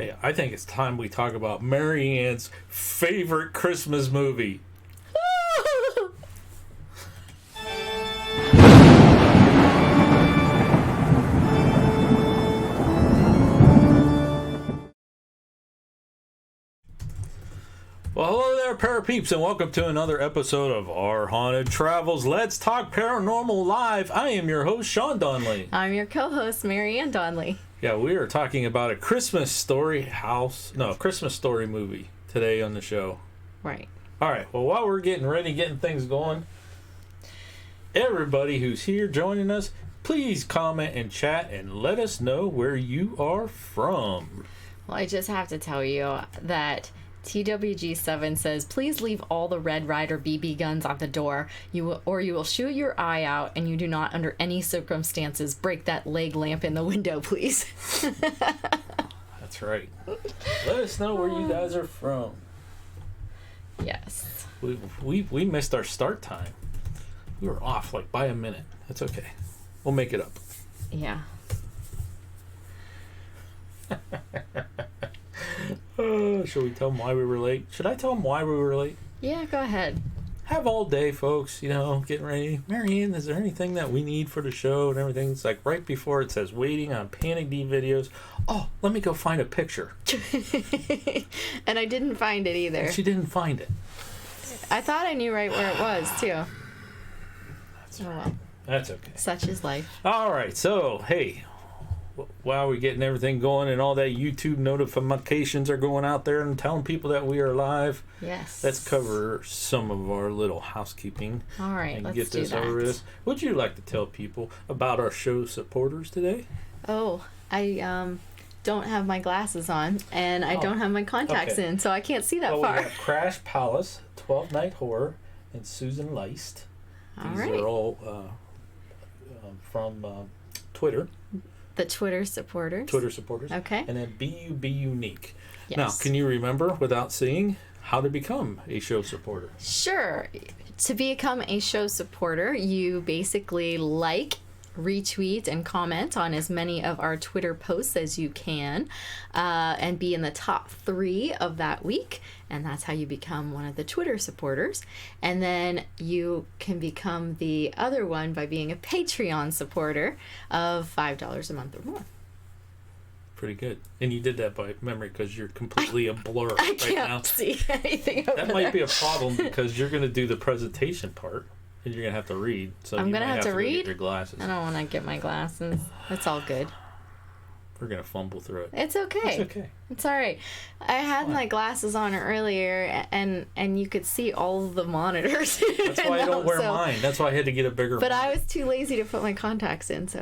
Hey, I think it's time we talk about Mary Ann's favorite Christmas movie. Well, hello there, Parapeeps, and welcome to another episode of Our Haunted Travels. Let's talk paranormal live. I am your host, Sean Donnelly. I'm your co-host, Mary Ann Donnelly. Yeah, we are talking about a Christmas story movie today on the show. Right. All right. Well, while we're getting things going, everybody who's here joining us, please comment and chat and let us know where you are from. Well, I just have to tell you that TWG7 says, please leave all the Red Ryder BB guns on the door, you will shoot your eye out, and you do not under any circumstances break that leg lamp in the window, please. That's right. Let us know where you guys are from. Yes. We missed our start time. We were off like by a minute. That's okay. We'll make it up. Yeah. Should we tell them why we were late? Should I tell them why we were late? Yeah, go ahead. Have all day, folks. Getting ready. Mary Ann, is there anything that we need for the show and everything? It's like right before it says waiting on Panic D videos. Oh, let me go find a picture. And I didn't find it either. And she didn't find it. I thought I knew right where it was, too. Well. That's okay. Such is life. All right. So, hey, while we're getting everything going and all that YouTube notifications are going out there and telling people that we are live, yes, let's cover some of our little housekeeping. All right, and let's get this do that. over with. Would you like to tell people about our show supporters today? Oh, I don't have my glasses on, and I don't have my contacts in, so I can't see that far. We have Crash Palace, 12 Night Horror, and Susan Leist. These are all from Twitter. The Twitter supporters. Okay. And then Be Unique. Yes. Now, can you remember, without seeing, how to become a show supporter? Sure. To become a show supporter, you basically retweet and comment on as many of our Twitter posts as you can, and be in the top 3 of that week, and that's how you become one of the Twitter supporters. And then you can become the other one by being a Patreon supporter of $5 a month or more. Pretty good. And you did that by memory because you're completely a blur right now. I can't see anything over That might there. be a problem because you're going to do the presentation part. And you're going to have to read. So I'm going to have to read? Get your glasses. I don't want to get my glasses. It's all good. We're going to fumble through it. It's okay. It's okay. It's all right. I had my glasses on earlier, and you could see all of the monitors. That's why I don't wear mine. That's why I had to get a bigger one. But I was too lazy to put my contacts in, so.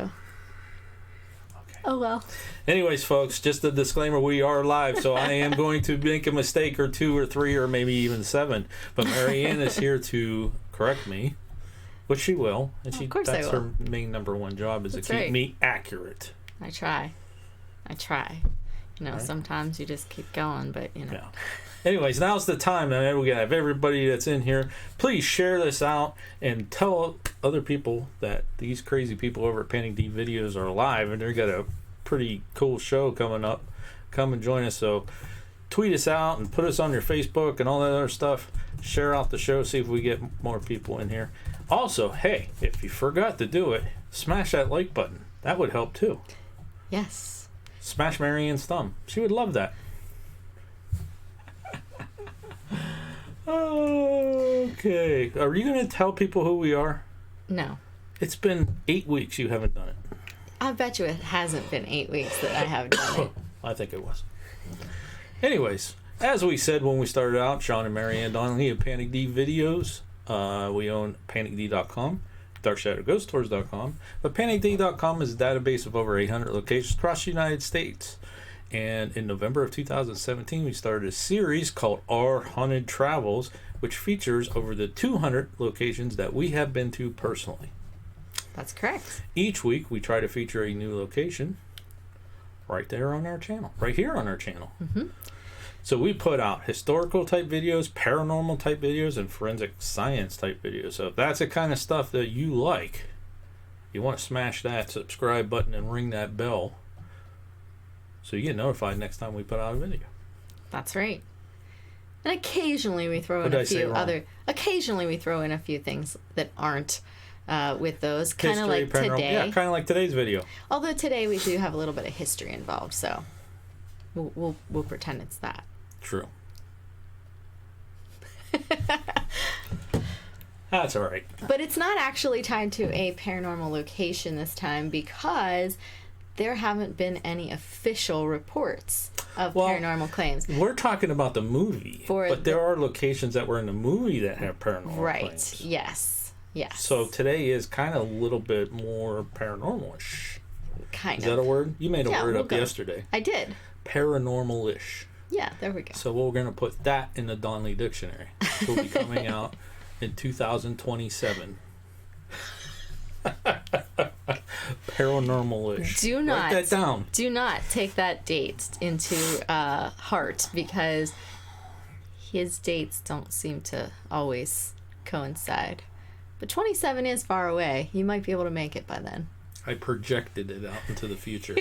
Okay. Oh, well. Anyways, folks, just a disclaimer, we are live, so I am going to make a mistake or 2 or 3 or maybe even 7. But Mary Ann is here to correct me. Which she will, and of course that's I will. her main number 1 job is to keep me accurate. I try. Right. Sometimes you just keep going, but Yeah. Anyways, now's the time. And we have everybody that's in here. Please share this out and tell other people that these crazy people over at Panic D Videos are live, and they've got a pretty cool show coming up. Come and join us. So tweet us out and put us on your Facebook and all that other stuff. Share out the show. See if we get more people in here. Also, hey, if you forgot to do it, smash that like button. That would help too. Yes. Smash Mary Ann's thumb. She would love that. Okay. Are you going to tell people who we are? No. It's been 8 weeks you haven't done it. I bet you it hasn't been 8 weeks that I have done it. I think it was. Anyways, as we said when we started out, Sean and Mary Ann Donnelly of Panic D Videos. We own panicd.com, darkshadowghosttours.com, but panicd.com is a database of over 800 locations across the United States. And in November of 2017, we started a series called Our Haunted Travels, which features over the 200 locations that we have been to personally. That's correct. Each week, we try to feature a new location right there on our channel, right here on our channel. Mm-hmm. So we put out historical type videos, paranormal type videos, and forensic science type videos. So if that's the kind of stuff that you like, you want to smash that subscribe button and ring that bell so you get notified next time we put out a video. That's right. And occasionally we throw What in did a I say few wrong? other. Occasionally we throw in a few things that aren't with those. Kind of History, like paranormal. today. Yeah, kind of like today's video. Although today we do have a little bit of history involved, so we'll pretend it's that. True. That's all right. But it's not actually tied to a paranormal location this time because there haven't been any official reports of paranormal claims. We're talking about the movie, but there are locations that were in the movie that have paranormal claims. Yes. So today is kind of a little bit more paranormal-ish. Kind Is of. that a word? You made a word up go. yesterday. I did. Paranormal-ish. Yeah, there we go. So we're going to put that in the Donnelly Dictionary. It will be coming out in 2027. Paranormal-ish. Do not write that down. Do not take that date into heart because his dates don't seem to always coincide. But 27 is far away. You might be able to make it by then. I projected it out into the future.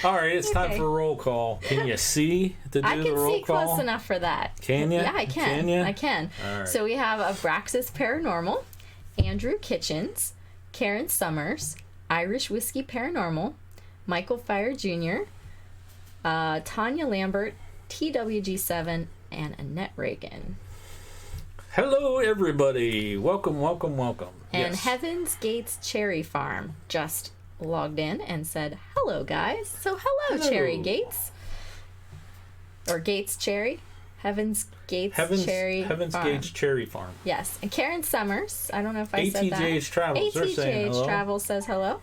All right, it's time for a roll call. Can you see to do I the can roll see call? close enough for that. Can you? Yeah, I can. Can you? I can. All right. So we have Abraxas Paranormal, Andrew Kitchens, Karen Summers, Irish Whiskey Paranormal, Michael Fire Jr., Tanya Lambert, TWG7, and Annette Reagan. Hello, everybody. Welcome. And Yes. Heaven's Gates Cherry Farm just logged in and said, hello, guys. So hello. Cherry Gates. Or Gates Cherry. Heaven's Gates Cherry Heaven's Farm. Gates Cherry Farm. Yes. And Karen Summers. I don't know if I said that. ATJH Travels. They're saying ATJH hello. Travel says hello.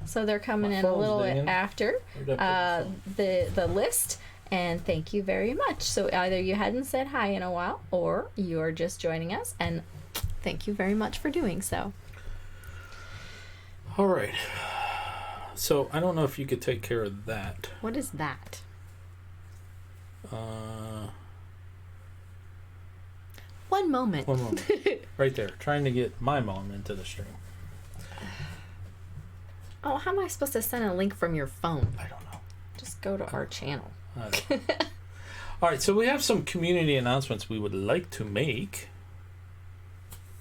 So they're coming My in a phone's little bit dinging. after the list. And thank you very much. So either you hadn't said hi in a while or you're just joining us. And thank you very much for doing so. All right. So I don't know if you could take care of that. What is that? One moment. One moment. Right there. Trying to get my mom into the stream. Oh, how am I supposed to send a link from your phone? I don't know. Just go to our channel. All right. So we have some community announcements we would like to make.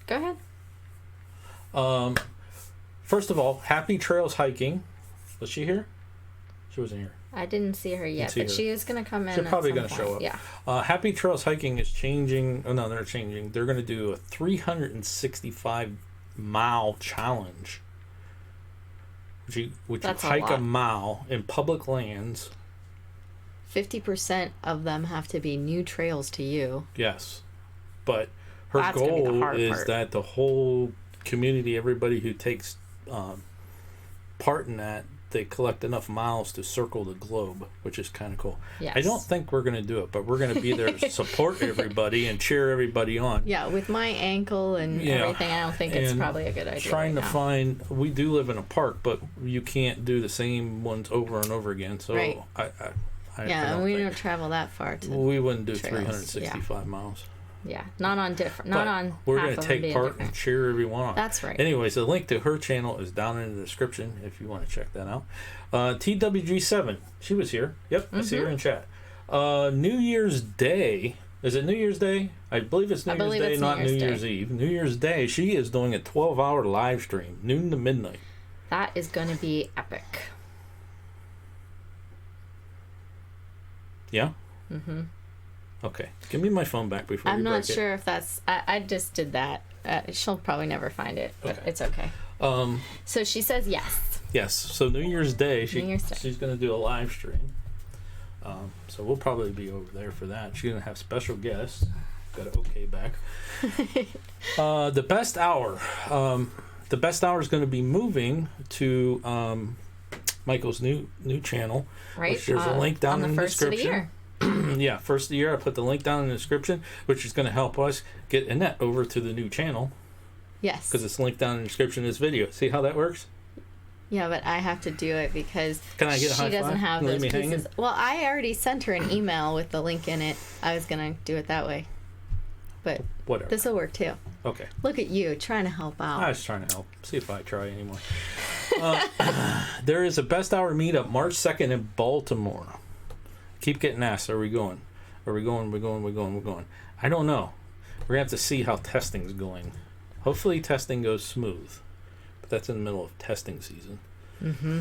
Go ahead. First of all, Happy Trails Hiking. Was she here? She wasn't here. I didn't see her yet, see but her. she is going to come in. She's probably going going to show up. Yeah. Happy Trails Hiking is changing. Oh, no, they're changing. They're going to do a 365-mile challenge. Which That's you a hike a lot. mile in public lands. 50% of them have to be new trails to you. Yes. But her That's gonna be the goal hard is part. that the whole community, everybody who takes part in that, they collect enough miles to circle the globe, which is kind of cool. Yes. I don't think we're going to do it, but we're going to be there to support everybody and cheer everybody on. Yeah, with my ankle and everything, I don't think it's And probably a good idea. Trying right to now. find, we do live in a park, but you can't do the same ones over and over again. So Right. I Yeah, don't and we think- don't travel that far to. we wouldn't do trails, 365 miles. Yeah, not on different. Not But on. we're half going to of them take being part different. and cheer everyone on. That's right. Anyways, the link to her channel is down in the description if you want to check that out. TWG7, she was here. Yep, I see her in chat. New Year's Day. Is it New Year's Day? I believe it's New Year's Day, not New Year's Eve. New Year's Day, she is doing a 12-hour live stream, noon to midnight. That is going to be epic. Yeah? Mm-hmm. Okay. Give me my phone back before I'm you break not sure if that's. I just did that. She'll probably never find it, but Okay. it's okay. So she says yes. Yes. So New Year's Day, New Year's Day. she's going to do a live stream. So we'll probably be over there for that. She's going to have special guests. Got an okay back. The best hour. The best hour is going to be moving to Michael's new channel. Right. Which there's a link down on in the the first of the description. year. Yeah, first of the year. I put the link down in the description, which is going to help us get Annette over to the new channel Yes. because it's linked down in the description of this video. See how that works? Yeah, but I have to do it because Can I get a high she doesn't five? have Leave those me pieces. hanging? Well, I already sent her an email with the link in it. I was gonna do it that way, but Whatever. this will work too. Okay. Look at you trying to help out. I was trying to help. See if I try anymore. There is a best hour meetup March 2nd in Baltimore. Keep getting asked, are we going? Are we going? We're going. I don't know. We're going to have to see how testing's going. Hopefully testing goes smooth. But that's in the middle of testing season. Mm-hmm.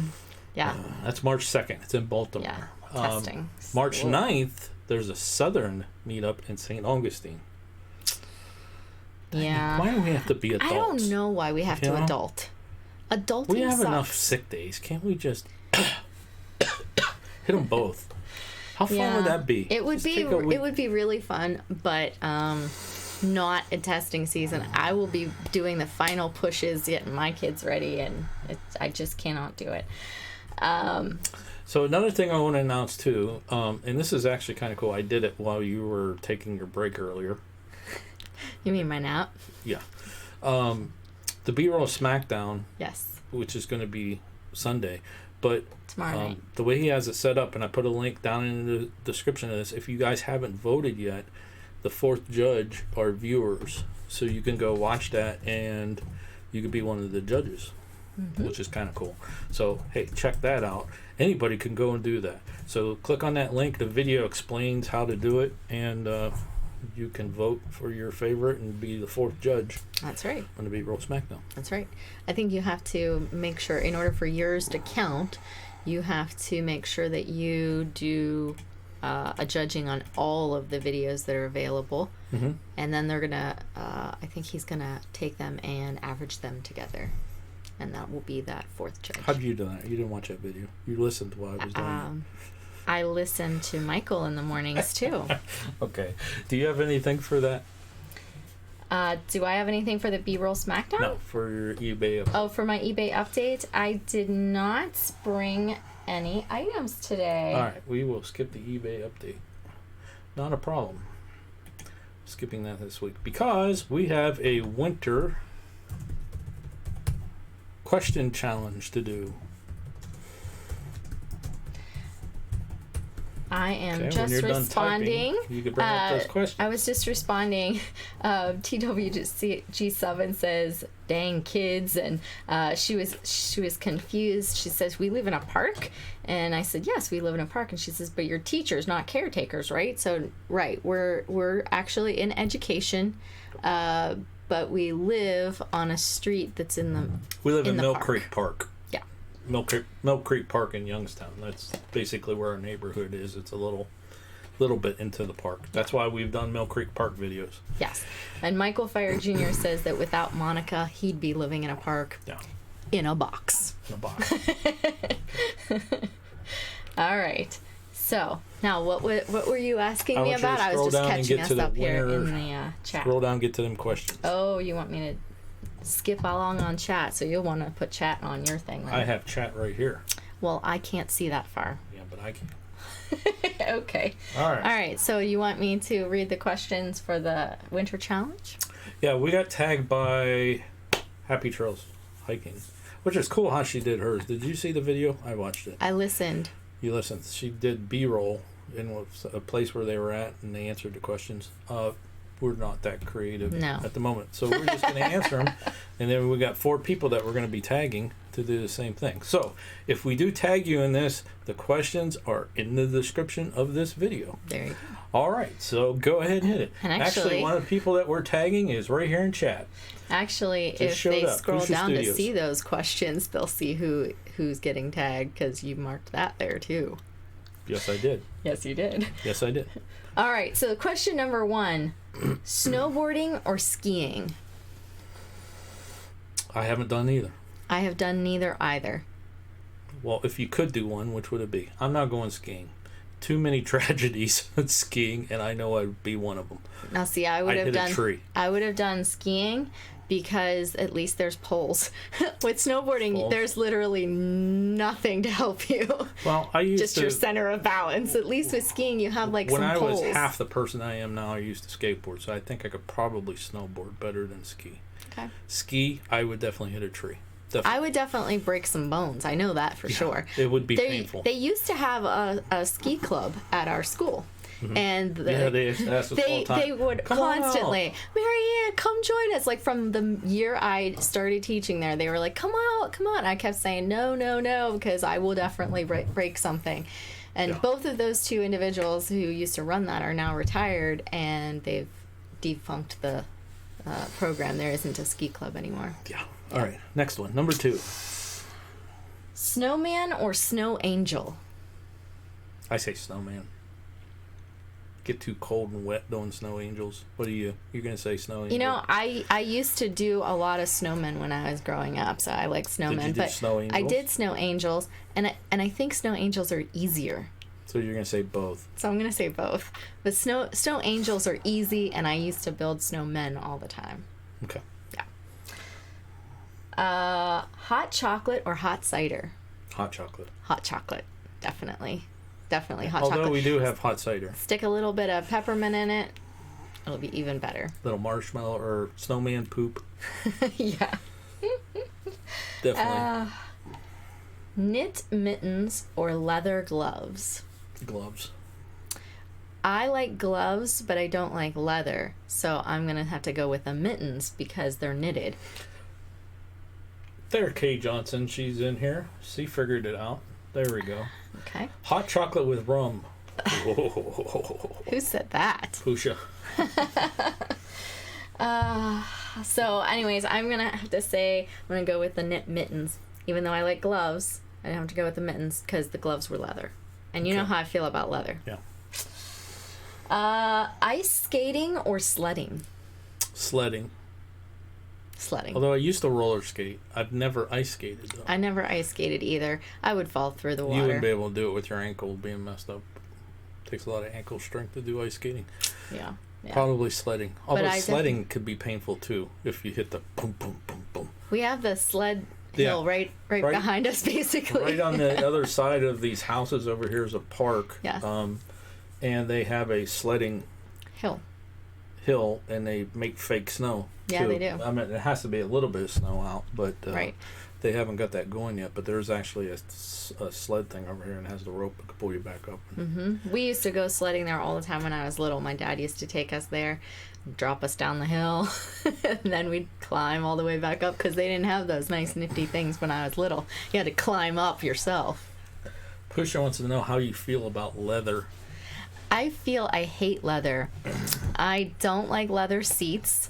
Yeah. That's March 2nd. It's in Baltimore. Yeah, testing. March 9th, there's a Southern meetup in St. Augustine. Yeah. Why do we have to be adults? I don't know why we have to adult. Adulting We have sucks. enough sick days. Can't we just hit them both? How fun would that be? It would Just be. take a week. It would be really fun, but not in testing season. I will be doing the final pushes, getting my kids ready, and I just cannot do it. So another thing I want to announce too, and this is actually kind of cool. I did it while you were taking your break earlier. You mean my nap? Yeah. The B-roll SmackDown. Yes. Which is going to be Sunday, but Tomorrow night. The way he has it set up, and I put a link down in the description of this. If you guys haven't voted yet, the fourth judge are viewers, so you can go watch that, and you could be one of the judges, which is kind of cool. So hey, check that out. Anybody can go and do that. So click on that link. The video explains how to do it, and you can vote for your favorite and be the fourth judge. That's right. On the B-roll SmackDown. That's right. I think you have to make sure, in order for yours to count, you have to make sure that you do a judging on all of the videos that are available. Mm-hmm. And then they're going to, I think he's going to take them and average them together. And that will be that fourth judge. How have you done it? You didn't watch that video. You listened while I was doing it. I listen to Michael in the mornings, too. Okay. Do you have anything for that? Do I have anything for the B-roll SmackDown? No, for your eBay update. Oh, for my eBay update, I did not bring any items today. All right, we will skip the eBay update. Not a problem. Skipping that this week because we have a winter question challenge to do. I am Okay, just responding. Typing, you can bring up those questions. I was just responding. TWG7 says, "Dang kids," and she was confused. She says, "We live in a park," and I said, "Yes, we live in a park." And she says, "But you're teachers, not caretakers, right?" So, right, we're actually in education, but we live on a street that's in the. We live in Mill park. Creek Park. Yeah. Mill Creek Park in Youngstown. That's basically where our neighborhood is. It's a little bit into the park. That's why we've done Mill Creek Park videos. Yes. And Michael Fire Jr. says that without Monica, he'd be living in a park. Yeah. In a box. In a box. All right. So now, what were you asking me want you to about? I was scroll just down and catching get us to the up here winner. in the chat. Scroll down and get to them questions. Oh, you want me to skip along on chat, so you'll want to put chat on your thing then. I have chat right here. Well, I can't see that far. Yeah, but I can. Okay. All right. All right. So you want me to read the questions for the winter challenge? Yeah, we got tagged by Happy Trails Hiking, which is cool how she did hers. Did you see the video? I watched it. I listened. You listened. She did B-roll in a place where they were at, and they answered the questions. We're not that creative at the moment, so we're just going to answer them. And then we got 4 people that we're going to be tagging to do the same thing. So if we do tag you in this, the questions are in the description of this video. There you go. All right, so go ahead and hit it. And actually, one of the people that we're tagging is right here in chat. Actually, Just if they up. scroll Crucial down Studios. to see those questions, they'll see who's getting tagged, because you marked that there too. Yes, I did. Yes, you did. Yes, I did. All right, so question number 1, snowboarding or skiing? I haven't done either. I have done neither either. Well, if you could do one, which would it be? I'm not going skiing. Too many tragedies at skiing, and I know I'd be one of them. Now, see, I would I'd have hit done. a tree. I would have done skiing because at least there's poles. With snowboarding, Poles. there's literally nothing to help you. Well, I used Just to. your center of balance. At least with skiing, you have like when some I poles. was half the person I am now, I used to skateboard, so I think I could probably snowboard better than ski. Okay. Ski, I would definitely hit a tree. Definitely. I would definitely break some bones. I know that for sure. It would be They painful. used to have a ski club at our school. And they asked us all the time. They would constantly, Marianne, come join us. Like from the year I started teaching there, they were like, come out, come on. I kept saying, no, because I will definitely break something. And both of those two individuals who used to run that are now retired, and they've defunct the program. There isn't a ski club anymore. Yeah. All right. Next one. Number 2. Snowman or snow angel? I say snowman. Get too cold and wet doing snow angels. What are you? You're gonna say snow angel? You know, I used to do a lot of snowmen when I was growing up, so I like snowmen. Did you do snow angels? I did snow angels, and I think snow angels are easier. So you're gonna say both. So I'm gonna say both. But snow angels are easy, and I used to build snowmen all the time. Okay. Yeah. Hot chocolate or hot cider? Hot chocolate. Hot chocolate, definitely hot Although chocolate. we do have hot cider. Stick a little bit of peppermint in it, it'll be even better. Little marshmallow or snowman poop. Yeah. Definitely. Knit mittens or leather gloves? Gloves. I like gloves, but I don't like leather, so I'm gonna have to go with the mittens because they're knitted. There, Kay Johnson. She's in here. She figured it out. There we go. Okay. Hot chocolate with rum. Who said that? Pusha. So anyways, I'm gonna have to say I'm gonna go with the knit mittens. Even though I like gloves, I have to go with the mittens because the gloves were leather. And you know how I feel about leather. Yeah. Ice skating or sledding? Sledding. Sledding. Although I used to roller skate. I've never ice skated, though. I never ice skated either. I would fall through the water. You wouldn't be able to do it with your ankle being messed up. Takes a lot of ankle strength to do ice skating. Yeah. Probably sledding. Although sledding definitely could be painful, too, if you hit the boom, boom, boom, boom. We have the sled hill right behind us, basically. Right on the other side of these houses over here is a park. Yes. And they have a sledding hill, and they make fake snow. Yeah, too. they do. I mean, it has to be a little bit of snow out, but Right. they haven't got that going yet. But there's actually a sled thing over here, and has the rope that can pull you back up. We used to go sledding there all the time when I was little. My dad used to take us there, drop us down the hill, and then we'd climb all the way back up because they didn't have those nice nifty things when I was little. You had to climb up yourself. Pusha wants to know how you feel about leather. I hate leather. I don't like leather seats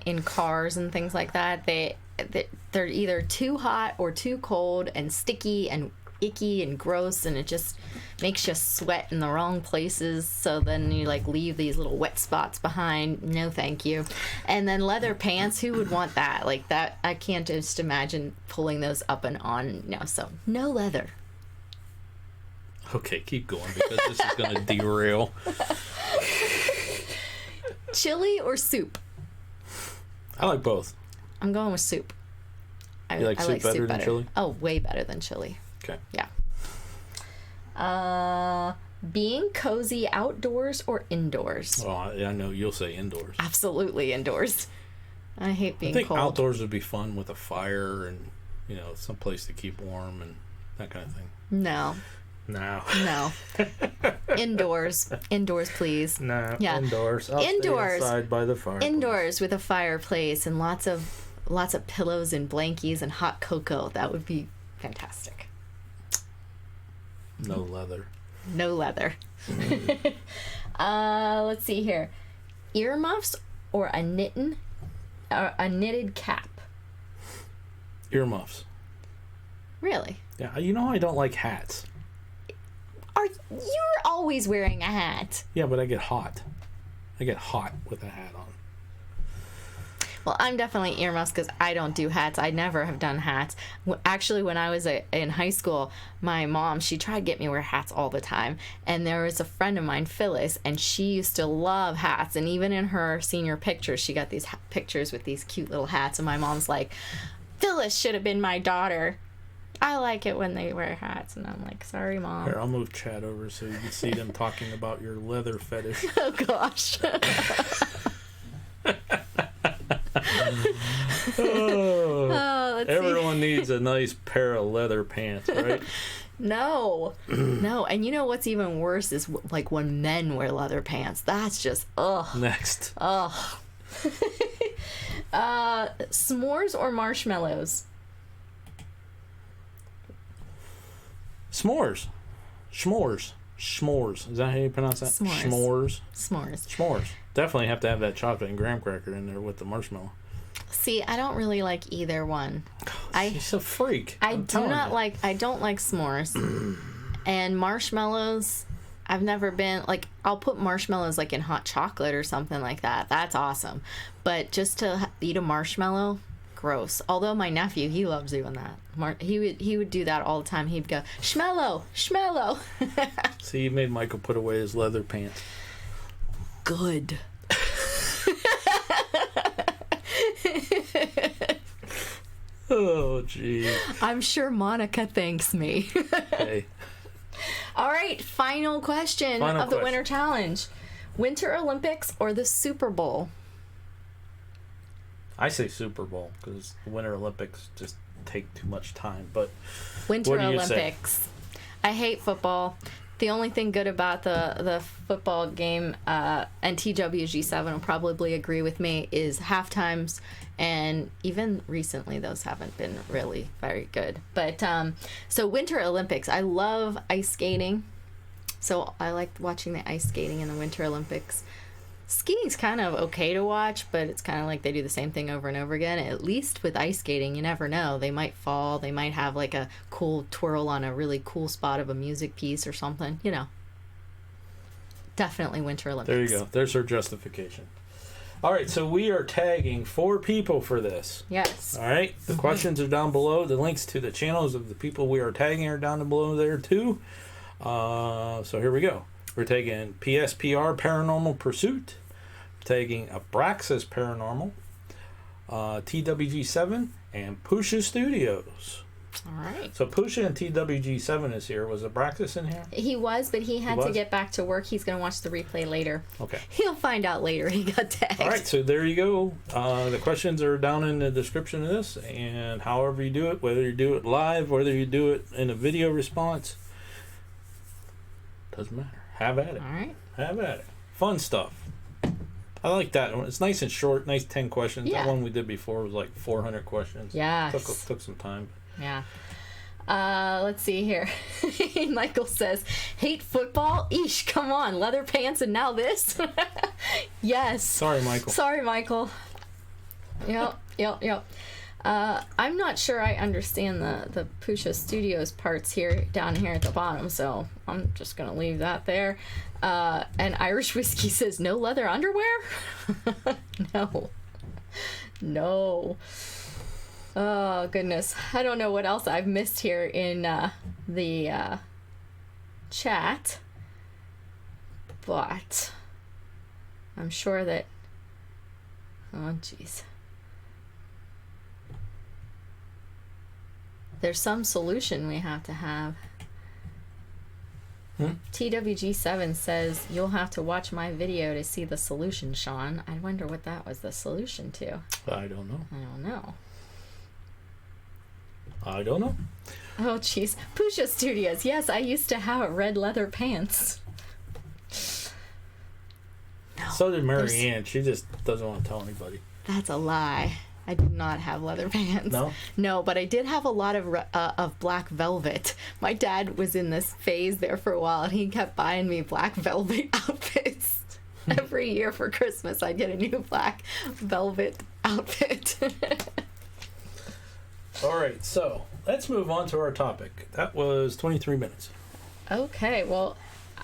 in cars and things like that. They're either too hot or too cold and sticky and icky and gross, and it just makes you sweat in the wrong places, so then you like leave these little wet spots behind. No thank you. And then leather pants, who would want that? Like that, I can't just imagine pulling those up and on. No, so no leather. Okay, keep going because this is going to derail. Chili or soup? I like both. I'm going with soup. You like soup better than chili? Oh, way better than chili. Okay. Yeah. Being cozy outdoors or indoors? Well, I know you'll say indoors. Absolutely indoors. I hate being I think cold. Outdoors would be fun with a fire and, some place to keep warm and that kind of thing. No. Indoors, please. No. Yeah. Indoors. I'll stay inside by the fire. Indoors with a fireplace and lots of pillows and blankies and hot cocoa. That would be fantastic. No leather. No leather. Let's see here. Earmuffs or a knitted cap? Earmuffs. Really? Yeah. I don't like hats. You're always wearing a hat. Yeah, but I get hot. I get hot with a hat on. Well, I'm definitely earmuffs because I don't do hats. I never have done hats. Actually, when I was in high school, my mom, she tried to get me to wear hats all the time. And there was a friend of mine, Phyllis, and she used to love hats. And even in her senior pictures, she got these pictures with these cute little hats. And my mom's like, Phyllis should have been my daughter. I like it when they wear hats. And I'm like, sorry, Mom. Here, I'll move Chad over so you can see them talking about your leather fetish. Oh, gosh. Everyone needs a nice pair of leather pants, right? No. No. And you know what's even worse is like when men wear leather pants. That's just, ugh. Next. Ugh. S'mores or marshmallows? S'mores. S'mores. S'mores. Is that how you pronounce that? S'mores. S'mores. S'mores. S'mores. Definitely have to have that chocolate and graham cracker in there with the marshmallow. See, I don't really like either one. She's a freak. I don't like s'mores. And marshmallows, I've never been, like, I'll put marshmallows, like, in hot chocolate or something like that. That's awesome. But just to eat a marshmallow, gross. Although my nephew, he loves doing that. He would do that all the time. He'd go, schmello, schmello. See, you made Michael put away his leather pants. Good. Oh, gee. I'm sure Monica thanks me. Hey. All right, final question of the Winter Challenge. Winter Olympics or the Super Bowl? I say Super Bowl because the Winter Olympics just take too much time. But Winter what do you Olympics. say? I hate football. The only thing good about the football game, and TWG7 will probably agree with me, is halftimes, and even recently those haven't been really very good. But so Winter Olympics, I love ice skating, so I like watching the ice skating in the Winter Olympics. Skiing's kind of okay to watch, but it's kind of like they do the same thing over and over again. At least with ice skating, you never know. They might fall. They might have like a cool twirl on a really cool spot of a music piece or something. You know. Definitely Winter Olympics. There you go. There's her justification. All right, so we are tagging 4 people for this. Yes. All right. The questions are down below. The links to the channels of the people we are tagging are down below there too. So here we go. We're taking PSPR Paranormal Pursuit. We're taking Abraxas Paranormal, TWG7, and Pusha Studios. All right. So Pusha and TWG7 is here. Was Abraxas in here? He was, but he had to get back to work. He's going to watch the replay later. Okay. He'll find out later he got tagged. All right, so there you go. The questions are down in the description of this, and however you do it, whether you do it live, whether you do it in a video response, doesn't matter. Have at it. All right. Have at it. Fun stuff. I like that one. It's nice and short. Nice 10 questions. Yeah. That one we did before was like 400 questions. Yes. Took some time. Yeah. Let's see here. Michael says, hate football? Eesh, come on. Leather pants and now this? Yes. Sorry, Michael. Sorry, Michael. Yep. I'm not sure I understand the Pusha Studios parts down here at the bottom, so I'm just going to leave that there. And Irish Whiskey says, no leather underwear? No. Oh, goodness. I don't know what else I've missed here in the chat, but I'm sure that... Oh, jeez. There's some solution we have to have. TWG7 says, you'll have to watch my video to see the solution, Sean. I wonder what that was the solution to. I don't know. Oh, jeez. Pusha Studios. Yes, I used to have red leather pants. No, so did Mary Ann. She just doesn't want to tell anybody. That's a lie. I did not have leather pants. No? No, but I did have a lot of black velvet. My dad was in this phase there for a while, and he kept buying me black velvet outfits. Every year for Christmas, I'd get a new black velvet outfit. All right, so let's move on to our topic. That was 23 minutes. Okay, well,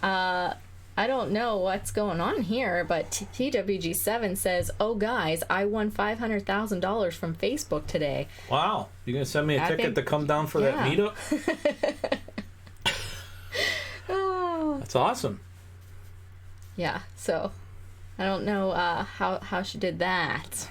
I don't know what's going on here, but TWG7 says, oh, guys, I won $500,000 from Facebook today. Wow. You going to send me a ticket to come down for that meetup? Oh. That's awesome. Yeah, so I don't know how she did that.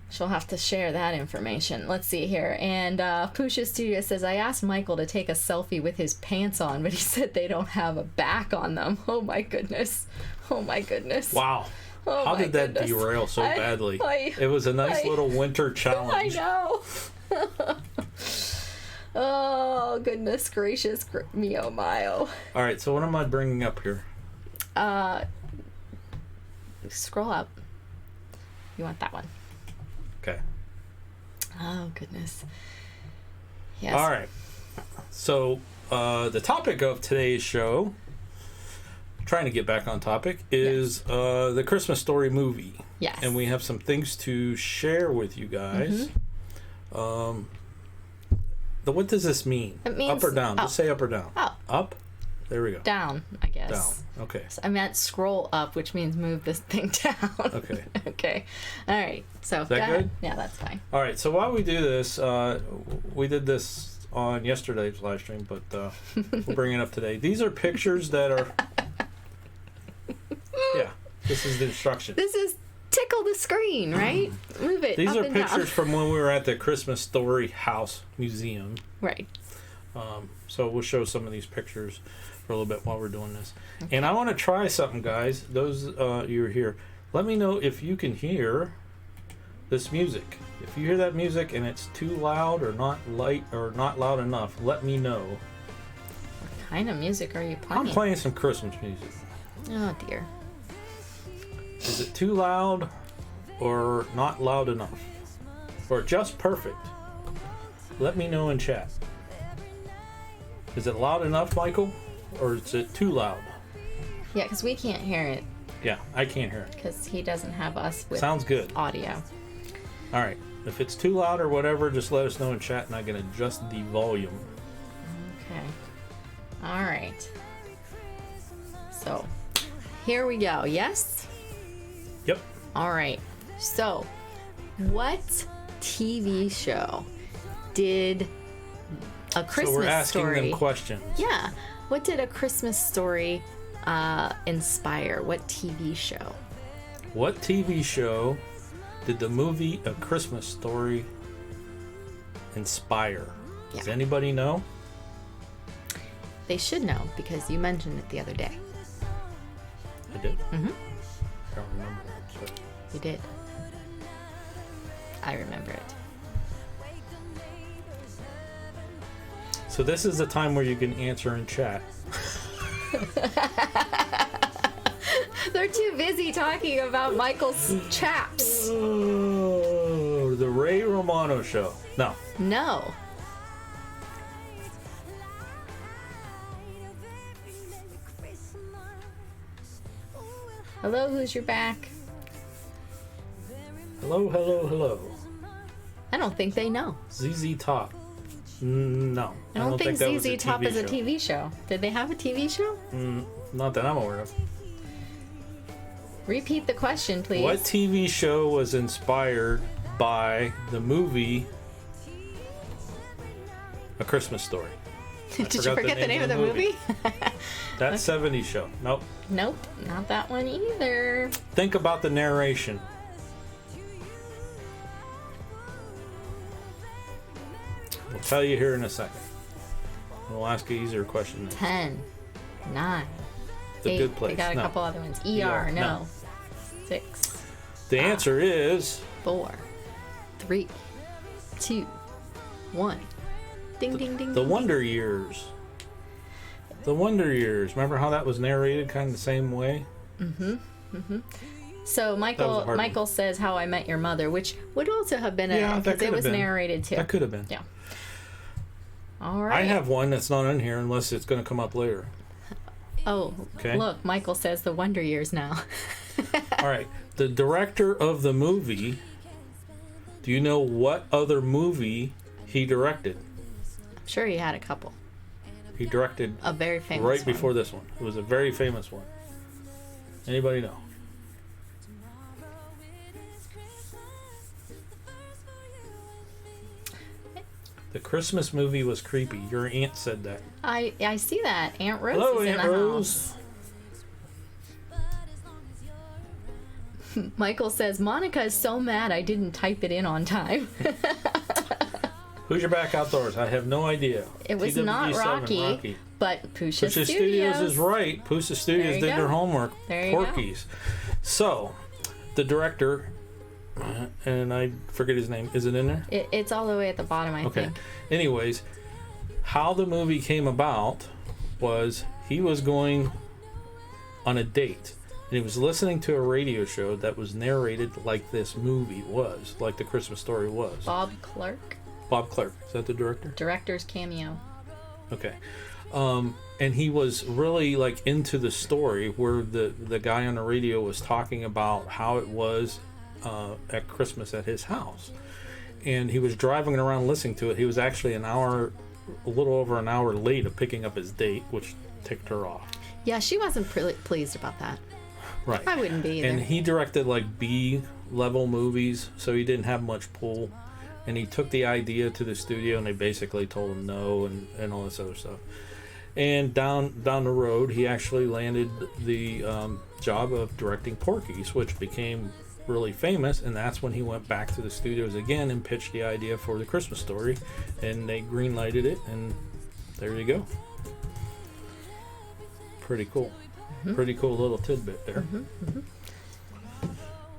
She'll have to share that information. Let's see here. And Pusha Studio says, I asked Michael to take a selfie with his pants on, but he said they don't have a back on them. Oh, my goodness. Wow. How did that derail so badly? It was a nice little winter challenge. I know. Oh, goodness gracious me, oh my, oh. All right, so what am I bringing up here? Scroll up. You want that one. Okay. Oh, goodness. Yes. All right. So, the topic of today's show, trying to get back on topic, is the Christmas Story movie. Yes. And we have some things to share with you guys. What does this mean? It means up or down? up. Just say up or down. Up. Up? There we go. Down, I guess. Down. Okay. So I meant scroll up, which means move this thing down. Okay. Okay. All right. So Is that go ahead. good? Yeah, that's fine. All right. So while we do this, we did this on yesterday's live stream, but we'll bring it up today. These are pictures that are. Yeah. This is the instruction. This is tickle the screen, right? Move it. These up are and pictures down. from when we were at the Christmas Story House Museum. Right. So we'll show some of these pictures for a little bit while we're doing this. Okay. And I want to try something, guys. Those you're here, let me know if you can hear this music. If you hear that music and it's too loud or not light or not loud enough, let me know. What kind of music are you playing? I'm playing some Christmas music. Oh dear. Is it too loud or not loud enough? Or just perfect? Let me know in chat. Is it loud enough, Michael? Or is it too loud? Yeah, because we can't hear it. Yeah, I can't hear it. Because he doesn't have us with Sounds good. audio. All right. If it's too loud or whatever, just let us know in chat and I can adjust the volume. Okay. All right. So, here we go. Yes? Yep. All right. So, what TV show did a Christmas So we're asking story? them questions. Yeah. What did a Christmas story inspire? What TV show? What TV show did the movie A Christmas Story inspire? Yeah. Does anybody know? They should know because you mentioned it the other day. I did. Mm-hmm. I don't remember that. So. You did. I remember it. So this is the time where you can answer in chat. They're too busy talking about Michael's chaps. Oh, the Ray Romano Show. No. No. Hello, who's your back? Hello, hello, hello. I don't think they know. ZZ Top. No. I don't think that was ZZ a Top TV is a show. TV show. Did they have a TV show? Not that I'm aware of. Repeat the question, please. What TV show was inspired by the movie A Christmas Story? Did you forget the name of the movie? That 70s show. Nope. Nope, not that one either. Think about the narration. We'll tell you here in a second. We'll ask an easier question next. 10, 9, The 8. Good Place. We got a No. couple other ones. ER, No. no. 6, The answer is 4, 3, 2, 1. Ding, ding, ding. The ding, Wonder Years. The Wonder Years. Remember how that was narrated kind of the same way? ding. So That was a Michael hard one. Michael says How I Met Your Mother, which would also have been Yeah, that because could it have was been. narrated too. That could have been. Yeah. All right. I have one that's not in here unless it's going to come up later. Oh, Okay. look, Michael says The Wonder Years now. All right. The director of the movie, do you know what other movie he directed? I'm sure he had a couple. He directed A very famous right one. before this one. It was a very famous one. Anybody know? The Christmas movie was creepy. Your aunt said that. I see that. Aunt Rose Hello, is in Aunt the Rose. house. Michael says, Monica is so mad I didn't type it in on time. Who's your back outdoors? I have no idea. It was not TWG7, Rocky, but Pusha Pusha Studios. Studios is right. Pusha There Studios you did go. their homework. There you go. Porkies. So, the director, and I forget his name. Is it in there? It's all the way at the bottom, I Okay. think. Anyways, how the movie came about was he was going on a date. And he was listening to a radio show that was narrated like this movie was, like the Christmas Story was. Bob Clark. Bob Clark. Is that the director? Director's cameo. Okay. And he was really like into the story where the guy on the radio was talking about how it was at Christmas at his house. And he was driving around listening to it. He was actually a little over an hour late of picking up his date, which ticked her off. Yeah, she wasn't pleased about that. Right. I wouldn't be either. And he directed like B-level movies, so he didn't have much pull. And he took the idea to the studio, and they basically told him no and all this other stuff. And down the road, he actually landed the job of directing Porky's, which became really famous. And that's when he went back to the studios again and pitched the idea for the Christmas Story. And they green-lighted it, and there you go. Pretty cool. Mm-hmm. Pretty cool little tidbit there. Mm-hmm. Mm-hmm.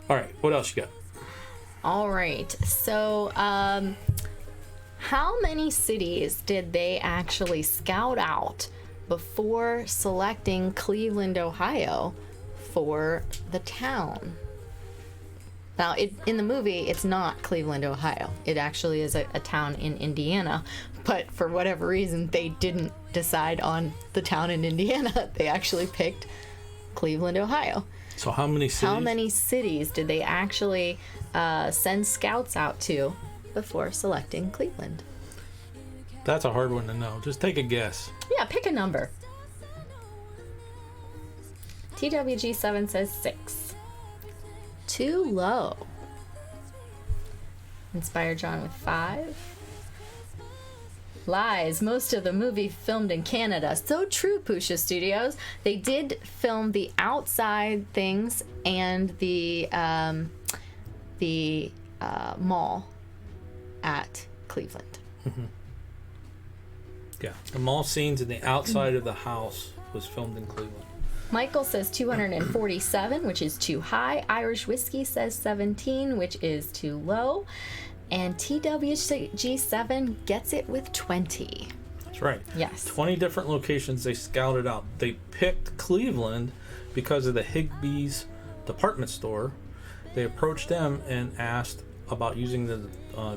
All right, what else you got? All right, so how many cities did they actually scout out before selecting Cleveland, Ohio for the town? Now, in the movie, it's not Cleveland, Ohio. It actually is a town in Indiana. But for whatever reason, they didn't decide on the town in Indiana. They actually picked Cleveland, Ohio. So how many cities? How many cities did they actually send scouts out to before selecting Cleveland? That's a hard one to know. Just take a guess. Yeah, pick a number. TWG7 says 6. Too low. Inspired John with 5. Lies. Most of the movie filmed in Canada. So true, Pusha Studios. They did film the outside things and the mall at Cleveland. Mm-hmm. Yeah, the mall scenes and the outside of the house was filmed in Cleveland. Michael says 247, which is too high. Irish Whiskey says 17, which is too low. And TWG7 gets it with 20. That's right. Yes. 20 different locations they scouted out. They picked Cleveland because of the Higbee's department store. They approached them and asked about using the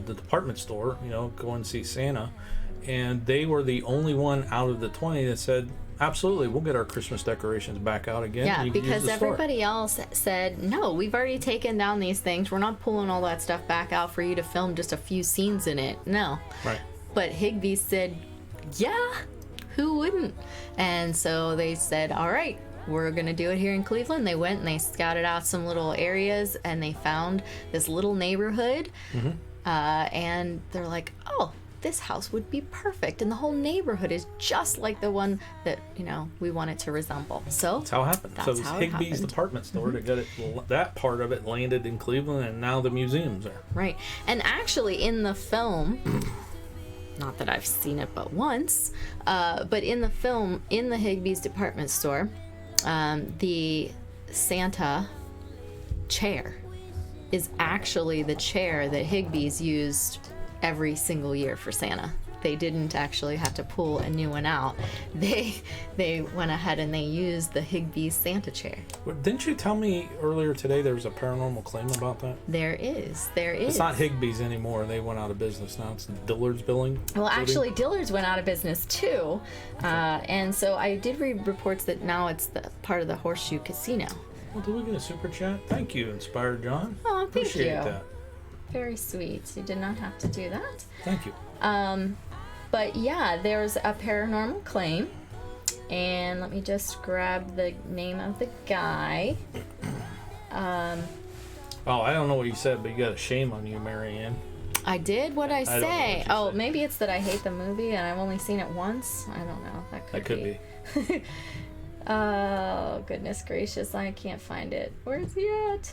department store, go and see Santa. And they were the only one out of the 20 that said, absolutely, we'll get our Christmas decorations back out again. Yeah, because everybody else said, no, we've already taken down these things. We're not pulling all that stuff back out for you to film just a few scenes in it. No. Right. But Higbee said, yeah, who wouldn't? And so they said, all right, we're going to do it here in Cleveland. They went and they scouted out some little areas and they found this little neighborhood. Mm-hmm. And they're like, oh, this house would be perfect, and the whole neighborhood is just like the one that we want it to resemble. So that's how it happened. So it was Higbee's department store that got it. That part of it landed in Cleveland, and now the museum's there. Right, and actually in the film, not that I've seen it but once, but in the film, in the Higbee's department store, the Santa chair is actually the chair that Higbee's used every single year for Santa. They didn't actually have to pull a new one out. They went ahead and they used the Higbee's Santa chair. Well, didn't you tell me earlier today there was a paranormal claim about that? There is. It's not Higbee's anymore. They went out of business now. It's Dillard's building. Well, actually, Dillard's went out of business too. And so I did read reports that now it's the part of the Horseshoe Casino. Well, did we get a super chat? Thank you, Inspired John. Oh, thank you. Appreciate that. Very sweet. You did not have to do that. Thank you. But yeah, there's a paranormal claim. And let me just grab the name of the guy. I don't know what you said, but you got a shame on you, Marianne. I did? What'd I say? Say. Maybe it's that I hate the movie and I've only seen it once. I don't know. That could be. Oh, goodness gracious. I can't find it. Where's he at?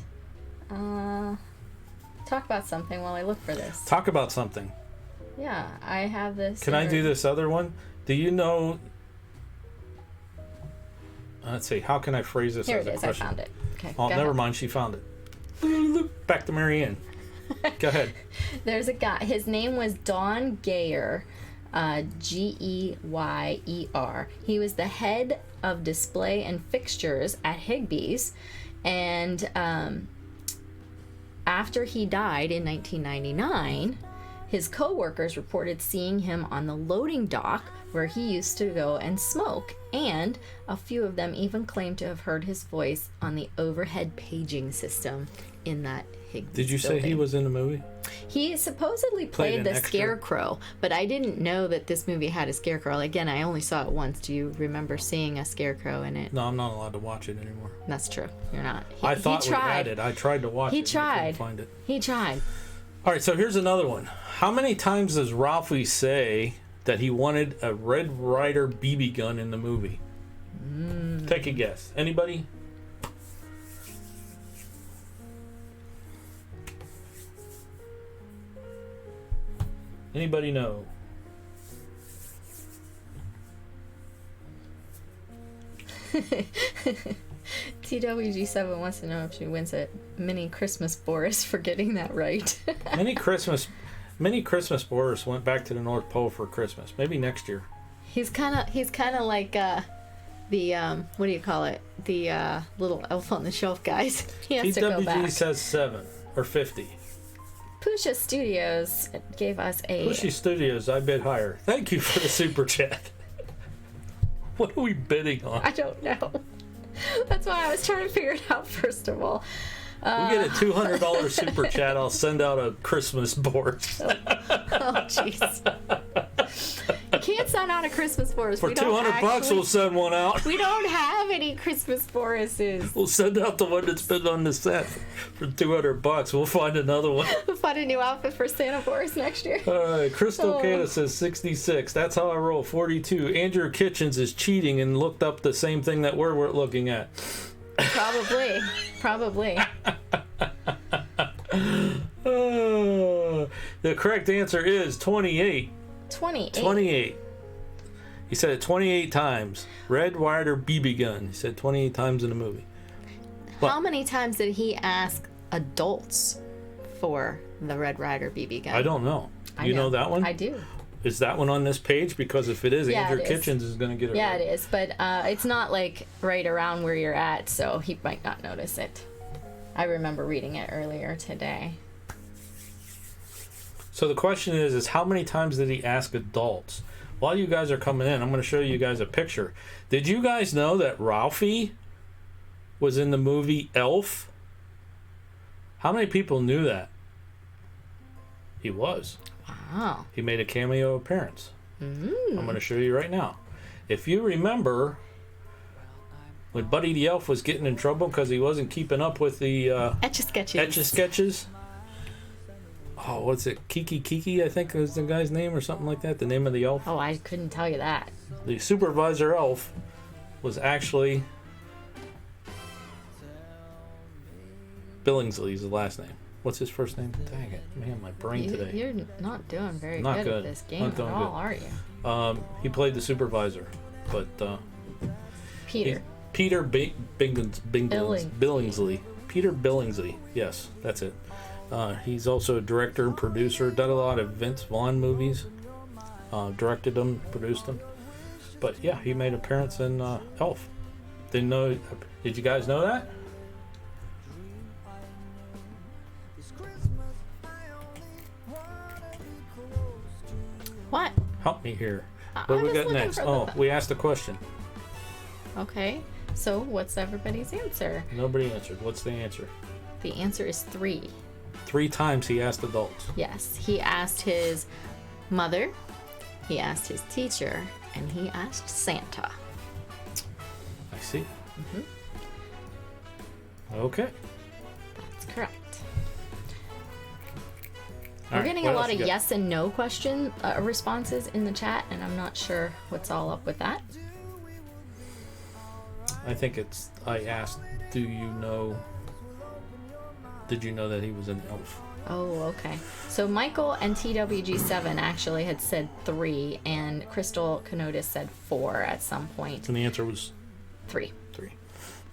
Talk about something while I look for this. Talk about something. Yeah, I have this. Can I do this other one? Do you know... Let's see. How can I phrase this Here as it a is. question? I found it. Okay. Oh, never mind. She found it. Back to Marianne. Go ahead. There's a guy. His name was Don Gayer. Geyer. He was the head of display and fixtures at Higbee's, and after he died in 1999, his co-workers reported seeing him on the loading dock where he used to go and smoke, and a few of them even claimed to have heard his voice on the overhead paging system in that Higbee's Did you building. say he was in the movie? He supposedly played the Scarecrow, but I didn't know that this movie had a Scarecrow. Again, I only saw it once. Do you remember seeing a Scarecrow in it? No, I'm not allowed to watch it anymore. That's true. You're not. I thought we had it. I tried to watch it. He tried. I couldn't find it. He tried. All right, so here's another one. How many times does Ralphie say that he wanted a Red Ryder BB gun in the movie? Take a guess. Anybody? Anybody know? TWG7 wants to know if she wins a mini Christmas Boris for getting that right. Many Christmas Boris went back to the North Pole for Christmas. Maybe next year. He's kind of like the what do you call it? The little elf on the shelf guys. He has to go back. TWG says 7 or 50. Pusha Studios gave us a... Pushy Studios, I bid higher. Thank you for the super chat. What are we bidding on? I don't know. That's why I was trying to figure it out first of all. We get a $200 super chat, I'll send out a Christmas board. Oh, jeez. You can't send out a Christmas Boris. For $200, we'll send one out. We don't have any Christmas Borises. We'll send out the one that's been on the set for $200. We'll find another one. We'll find a new outfit for Santa Boris next year. All right, Crystal Cata says 66. That's how I roll. 42. Andrew Kitchens is cheating and looked up the same thing that we're looking at. Probably. The correct answer is 28. 28. He said it 28 times. Red Ryder BB gun. He said 28 times in the movie. What? How many times did he ask adults for the Red Ryder BB gun? I don't know. You know that one? I do. Is that one on this page? Because if it is, Yeah, Andrew it is. Kitchens is going to get it Yeah, right. it is, but it's not like right around where you're at, so he might not notice it. I remember reading it earlier today. So the question is how many times did he ask adults? While you guys are coming in, I'm going to show you guys a picture. Did you guys know that Ralphie was in the movie Elf? How many people knew that? He was. Wow. He made a cameo appearance. Mm. I'm going to show you right now. If you remember when Buddy the Elf was getting in trouble because he wasn't keeping up with the Etch-a-Sketches. Oh, what's it? Kiki, I think is the guy's name or something like that. The name of the elf. Oh, I couldn't tell you that. The supervisor elf was actually Billingsley is the last name. What's his first name? Dang it. Man, my brain today. You're not doing very Not good good. at this game Not at doing all, good. are you? He played the supervisor, but Peter. Peter Billingsley. Peter Billingsley. Yes, that's it. He's also a director and producer. Done a lot of Vince Vaughn movies. Directed them, produced them. But yeah, he made an appearance in Elf. Didn't know? Did you guys know that? What? Help me here. I What do we was got looking next? for Oh, we asked a question. Okay. So what's everybody's answer? Nobody answered. What's the answer? The answer is 3. 3 times he asked adults. Yes. He asked his mother, he asked his teacher, and he asked Santa. I see. Mm-hmm. Okay. That's correct. All We're right, getting what a else lot of you got? yes and no question responses in the chat, and I'm not sure what's all up with that. I think it's. I asked, "Do you know? Did you know that he was an elf?" Oh, okay. So Michael and TWG7 actually had said 3, and Crystal Canotis said 4 at some point. And the answer was 3. 3.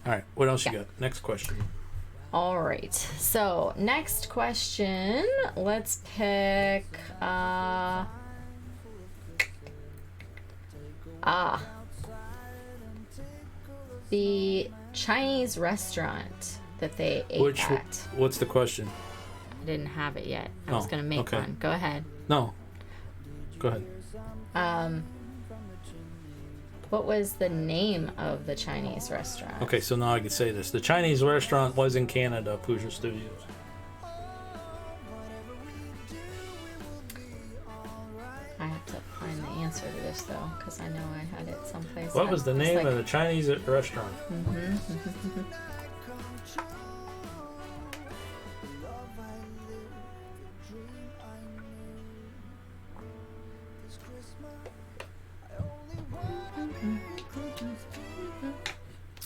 All right. What else you Yeah. got? Next question. All right. So next question. Let's pick. Ah. The Chinese restaurant that they ate at. What's the question? I didn't have it yet. I was going to make one. Go ahead. No. Go ahead. What was the name of the Chinese restaurant? Okay, so now I can say this. The Chinese restaurant was in Canada, Pooja Studios. I have to find the answer to this, though, because I know I had it someplace. What was the name of the Chinese restaurant?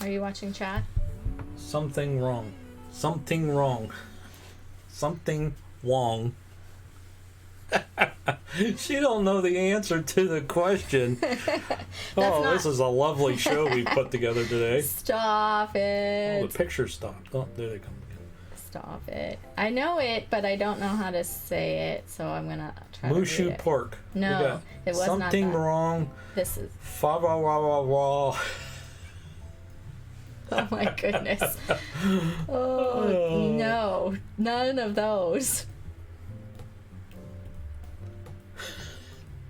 Are you watching chat? Something wrong. Something wrong. Something wrong. She don't know the answer to the question. This is a lovely show we put together today. Stop it. Oh, the picture stopped. Oh, there they come again. Stop it. I know it, but I don't know how to say it, so I'm gonna try to read Mushu it. pork. No, it was not something that. wrong. This is. Fa wa wa wa wa. Oh my goodness. Oh no, none of those.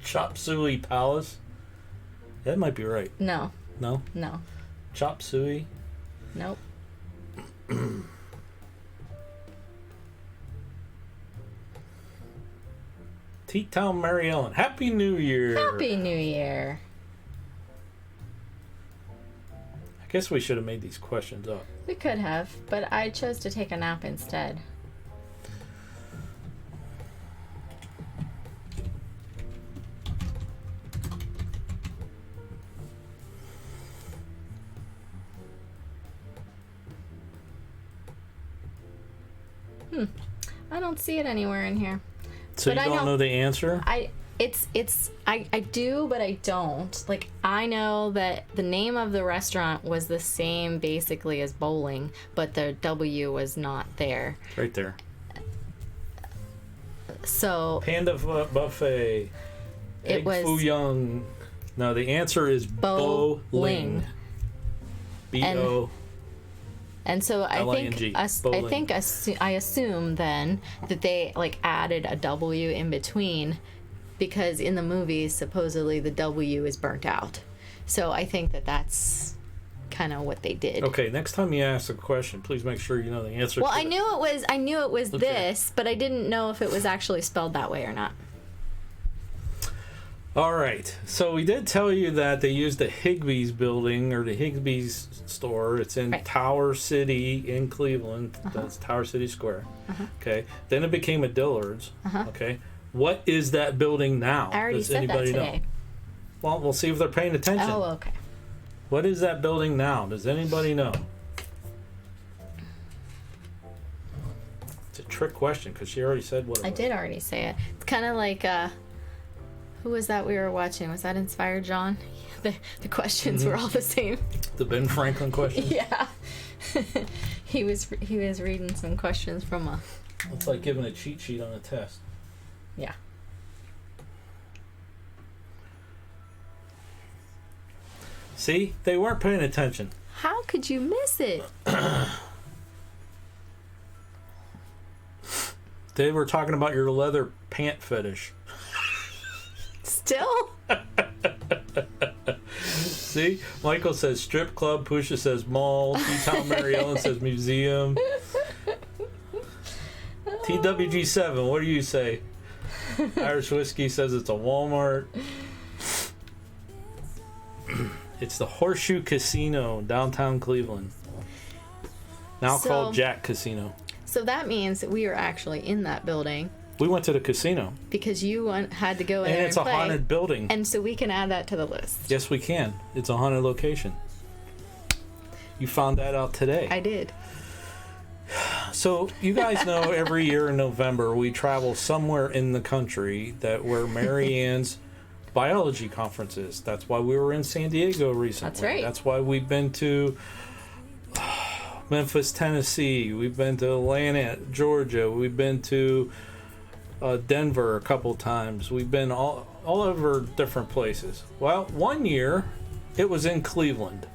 Chop Suey Palace. That might be right. No. No? No. Chop Suey. Nope. T-Town Mary Ellen. Happy New Year. Happy New Year. I guess we should have made these questions up. We could have, but I chose to take a nap instead. I don't see it anywhere in here. So but you don't know the answer? I do, but I don't. Like, I know that the name of the restaurant was the same basically as bowling, but the W was not there. Right there. So Panda Buffet. It was Fu Young. No, the answer is bowling. B-O. And so I L-I-N-G. I assume then that they like added a W in between, because in the movies supposedly the W is burnt out. So I think that that's kind of what they did. Okay, next time you ask a question, please make sure you know the answer. Well, I knew it was Okay. this, but I didn't know if it was actually spelled that way or not. All right. So we did tell you that they used the Higbee's building or the Higbee's store. It's in Tower City in Cleveland. That's Tower City Square. Okay. Then it became a Dillard's. Okay. What is that building now? I already Does said anybody that today. know? Well, we'll see if they're paying attention. Oh, okay. What is that building now? Does anybody know? It's a trick question because she already said what it was. I did already say it. It's kind of like who was that we were watching? Was that Inspired John? The questions were all the same. The Ben Franklin question? Yeah. he was reading some questions from a. It's like giving a cheat sheet on a test. Yeah. See? They weren't paying attention. How could you miss it? They were talking about your leather pant fetish. Still? See? Michael says strip club. Pusha says mall. T-Town Mary Ellen says museum. TWG7, what do you say? Irish Whiskey says it's a Walmart. It's the Horseshoe Casino, downtown Cleveland. Now called Jack Casino. So that means that we are actually in that building. We went to the casino. Because you had to go in there and it's and a play. haunted building. And so we can add that to the list. Yes, we can. It's a haunted location. You found that out today. I did. So you guys know every year in November we travel somewhere in the country where Mary Ann's biology conference is. That's why we were in San Diego recently. That's right. That's why we've been to Memphis, Tennessee. We've been to Atlanta, Georgia. We've been to Denver a couple times. We've been all over different places. Well, one year it was in Cleveland.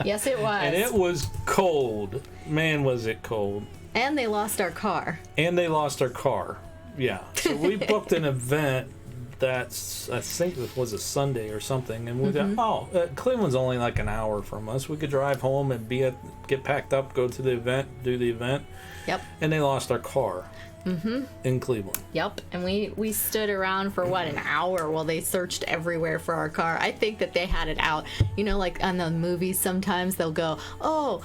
Yes, it was. And it was cold. Man, was it cold. And they lost our car. Yeah. So we booked an event that's, I think it was a Sunday or something. And we thought, Cleveland's only like an hour from us. We could drive home and get packed up, go to the event, do the event. Yep. And they lost our car in Cleveland. Yep. And we stood around for an hour while they searched everywhere for our car. I think that they had it out. You know, like on the movies, sometimes they'll go, oh,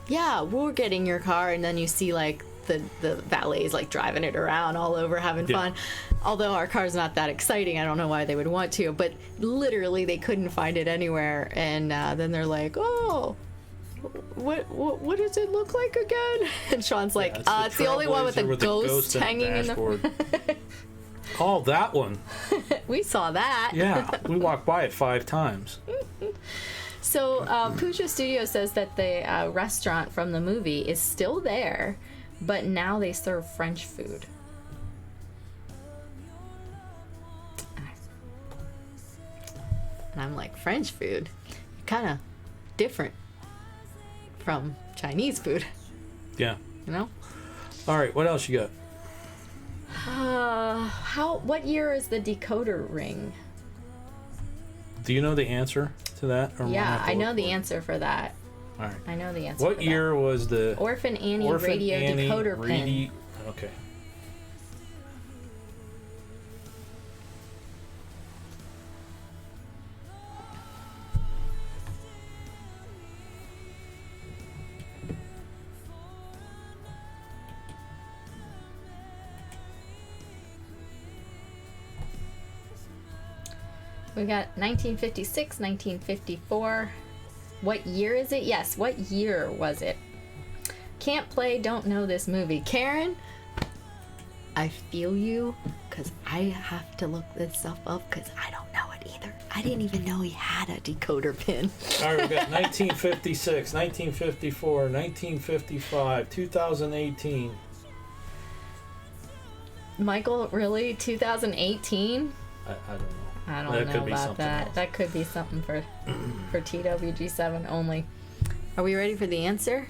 yeah, we're getting your car. And then you see like the valets like driving it around all over having fun. Although our car's not that exciting, I don't know why they would want to, but literally they couldn't find it anywhere. And then they're like, oh, what does it look like again? And Sean's like, it's the only one with a ghost hanging in the Oh, that one. We saw that. Yeah, we walked by it 5 times. So Puja Studio says that the restaurant from the movie is still there, but now they serve French food. And I'm like, French food? Kind of different from Chinese food. Yeah. You know? All right, what else you got? What year is the decoder ring? Do you know the answer to that? Or yeah, I know the answer for that. All right. I know the answer. What year was the Orphan Annie radio decoder pin? Okay. We got 1956, 1954. What year is it? Yes, what year was it? Can't play, don't know this movie. Karen, I feel you, because I have to look this stuff up, because I don't know it either. I didn't even know he had a decoder pin. All right, we got 1956, 1954, 1955, 2018. Michael, really? 2018? I don't know. I don't know about that. Else. That could be something for TWG7 only. Are we ready for the answer?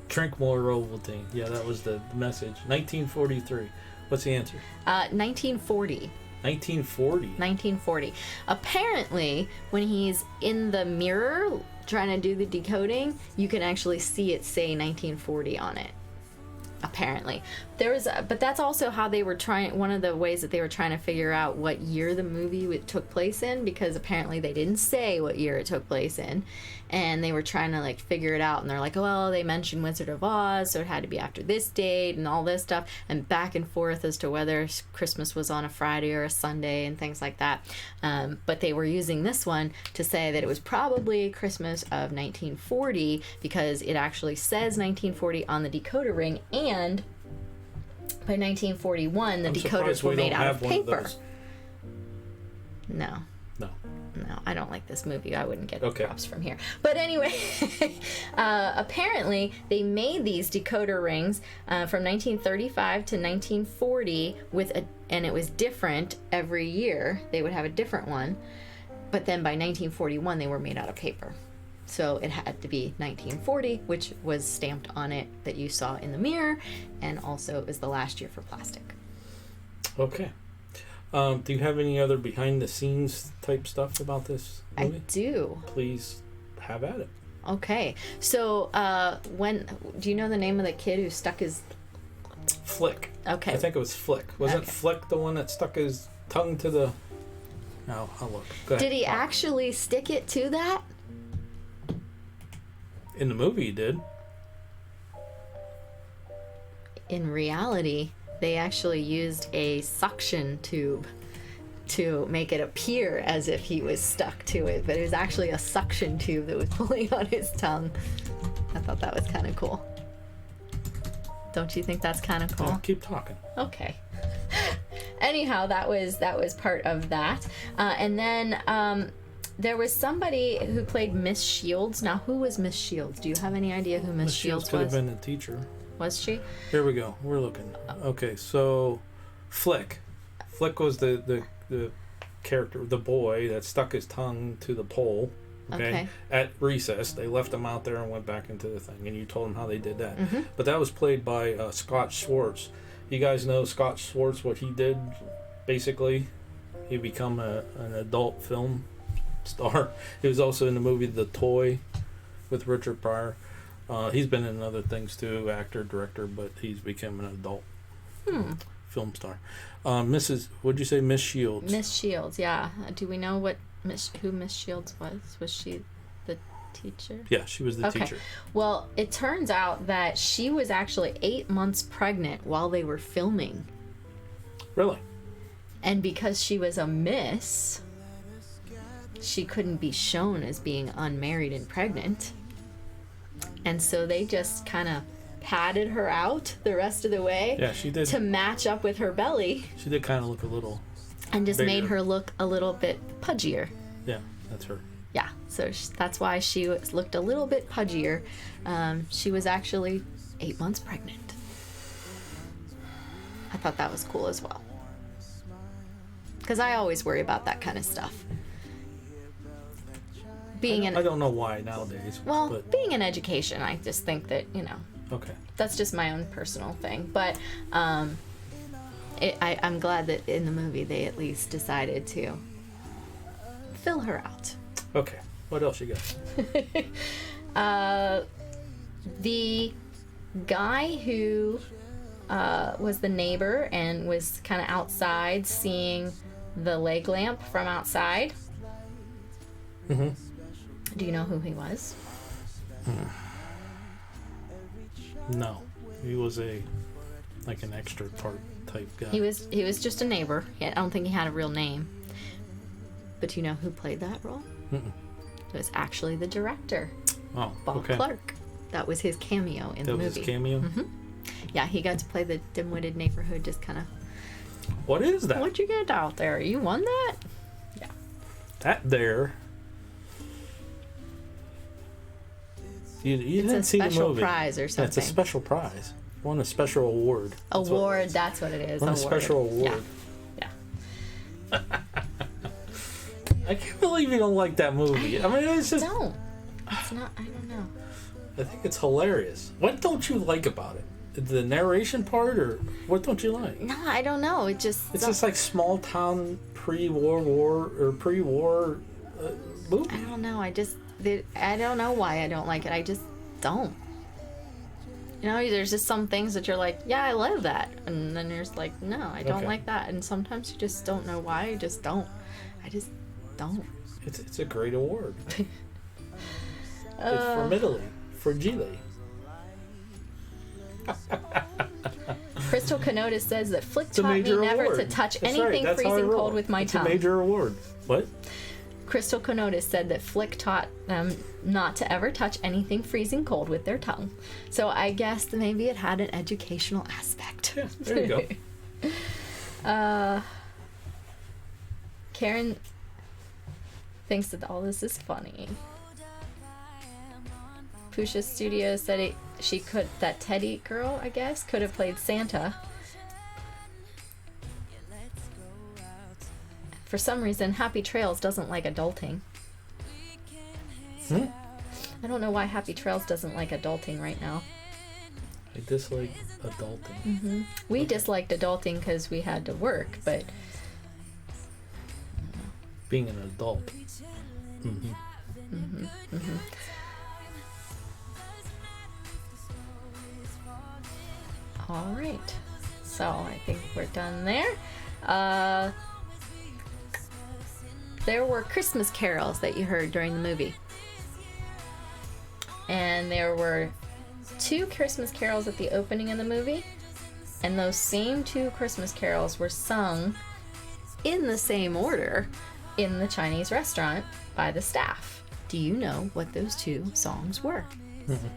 Drink more Ovaltine. Yeah, that was the message. 1943. What's the answer? 1940. 1940? 1940. Apparently, when he's in the mirror trying to do the decoding, you can actually see it say 1940 on it. Apparently but that's also how they were trying, one of the ways that they were trying to figure out what year the movie took place in, because apparently they didn't say what year it took place in, and they were trying to like figure it out, and they're like, oh, well, they mentioned Wizard of Oz, so it had to be after this date and all this stuff, and back and forth as to whether Christmas was on a Friday or a Sunday and things like that. But they were using this one to say that it was probably Christmas of 1940, because it actually says 1940 on the decoder ring, and by 1941 the decoders were made out of paper. No, I don't like this movie. I wouldn't get props from here. But anyway, apparently they made these decoder rings from 1935 to 1940 and it was different every year. They would have a different one. But then by 1941 they were made out of paper. So it had to be 1940, which was stamped on it that you saw in the mirror, and also it was the last year for plastic. Okay. Do you have any other behind-the-scenes type stuff about this movie? I do. Please have at it. Okay. So do you know the name of the kid who stuck his... Flick. Okay. I think it was Flick. Wasn't Flick the one that stuck his tongue to the... No, I'll look. Go ahead. Did he actually stick it to that? In the movie, he did. In reality, they actually used a suction tube to make it appear as if he was stuck to it, but it was actually a suction tube that was pulling on his tongue. I thought that was kind of cool. Don't you think that's kind of cool? Yeah, keep talking. Okay. Anyhow, that was part of that. And then there was somebody who played Miss Shields. Now, who was Miss Shields? Do you have any idea who Miss Shields was? Could have been a teacher. Was she? Here we go. We're looking. Okay, so Flick. Flick was the character, the boy that stuck his tongue to the pole. Okay. At recess, they left him out there and went back into the thing, and you told him how they did that. Mm-hmm. But that was played by Scott Schwartz. You guys know Scott Schwartz, what he did? Basically, he become an adult film star. He was also in the movie The Toy with Richard Pryor. He's been in other things too, actor, director, but he's become an adult film star. What'd you say, Miss Shields? Miss Shields, yeah. Do we know who Miss Shields was? Was she the teacher? Yeah, she was the teacher. Well, it turns out that she was actually 8 months pregnant while they were filming. Really? And because she was a miss, she couldn't be shown as being unmarried and pregnant. And so they just kind of padded her out the rest of the way. Yeah, she did. To match up with her belly. She did kind of look a little and just bigger. Made her look a little bit pudgier. Yeah, that's her. Yeah, so that's why she looked a little bit pudgier. She was actually 8 months pregnant. I thought that was cool as well. Because I always worry about that kind of stuff. I don't know why nowadays. Well, but being in education, I just think that, okay. That's just my own personal thing. But I'm glad that in the movie they at least decided to fill her out. Okay. What else you got? The guy who was the neighbor and was kind of outside seeing the leg lamp from outside. Mm-hmm. Do you know who he was? No. He was an extra part type guy. He was just a neighbor. I don't think he had a real name. But do you know who played that role? Mm-mm. It was actually the director, Oh, Bob okay. Clark. That was his cameo in the movie. That was his cameo? Mm-hmm. Yeah, he got to play the dim-witted neighborhood, just kind of... What is that? What'd you get out there? You won that? Yeah. That there... You didn't see the movie. It's a special prize or something. Yeah, it's a special prize. Won a special award. That's what it is. Won a special award. Yeah. I can't believe you don't like that movie. I mean, it's just... No. It's not... I don't know. I think it's hilarious. What don't you like about it? The narration part, or what don't you like? No, I don't know. It's just like small town pre-war movie. I don't know. I don't know why I don't like it. I just don't. There's just some things that you're like, yeah, I love that. And then there's like, no, I don't like that. And sometimes you just don't know why. I just don't. It's a great award. It's from Italy. Fragile. Crystal Canotis says that Flick taught me never to touch anything freezing cold with my tongue. It's a major award. What? Crystal Canotis said that Flick taught them not to ever touch anything freezing cold with their tongue. So I guess maybe it had an educational aspect. Yeah, there you go. Karen thinks that all this is funny. Pusha Studio said that Teddy girl, I guess, could have played Santa. For some reason, Happy Trails doesn't like adulting. Hmm? I don't know why Happy Trails doesn't like adulting right now. I dislike adulting. Mm-hmm. We disliked adulting because we had to work, but... Being an adult. Mm-hmm. Mm-hmm. Mm-hmm. All right. So I think we're done there. There were Christmas carols that you heard during the movie. And there were 2 Christmas carols at the opening of the movie. And those same 2 Christmas carols were sung in the same order in the Chinese restaurant by the staff. Do you know what those 2 songs were? Mm-hmm.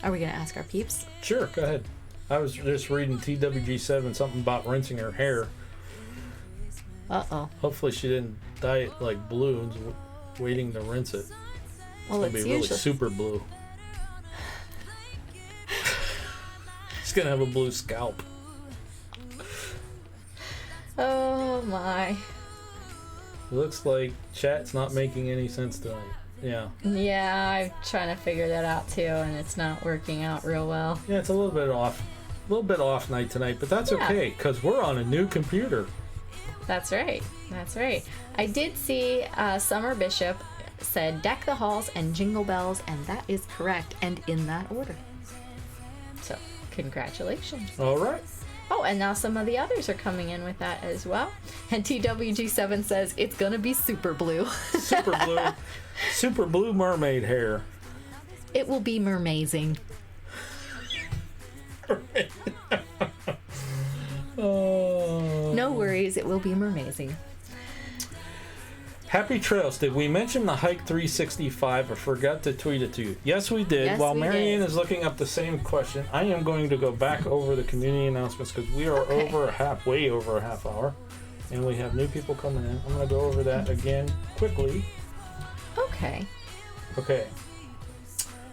Are we going to ask our peeps? Sure, go ahead. I was just reading TWG7, something about rinsing her hair. Uh-oh. Hopefully she didn't dye it like blue and waiting to rinse it. Well, It's going to be really super blue. She's gonna have a blue scalp. Oh my. Looks like chat's not making any sense tonight. Yeah. Yeah, I'm trying to figure that out too, and it's not working out real well. Yeah, it's a little bit off. A little bit off night tonight, but that's okay, because we're on a new computer. That's right. That's right. I did see Summer Bishop said deck the halls and jingle bells, and that is correct, and in that order. So, congratulations. All right. Oh, and now some of the others are coming in with that as well. And TWG7 says it's gonna be super blue. Super blue mermaid hair. It will be mermazing. Oh. No worries, it will be mermazing. Happy trails. Did we mention the Hike 365 or forgot to tweet it to you? Yes, we did. Yes, While we Marianne did. is looking up the same question, I am going to go back over the community announcements because we are way over a half hour, and we have new people coming in. I'm going to go over that again quickly. Okay. Okay.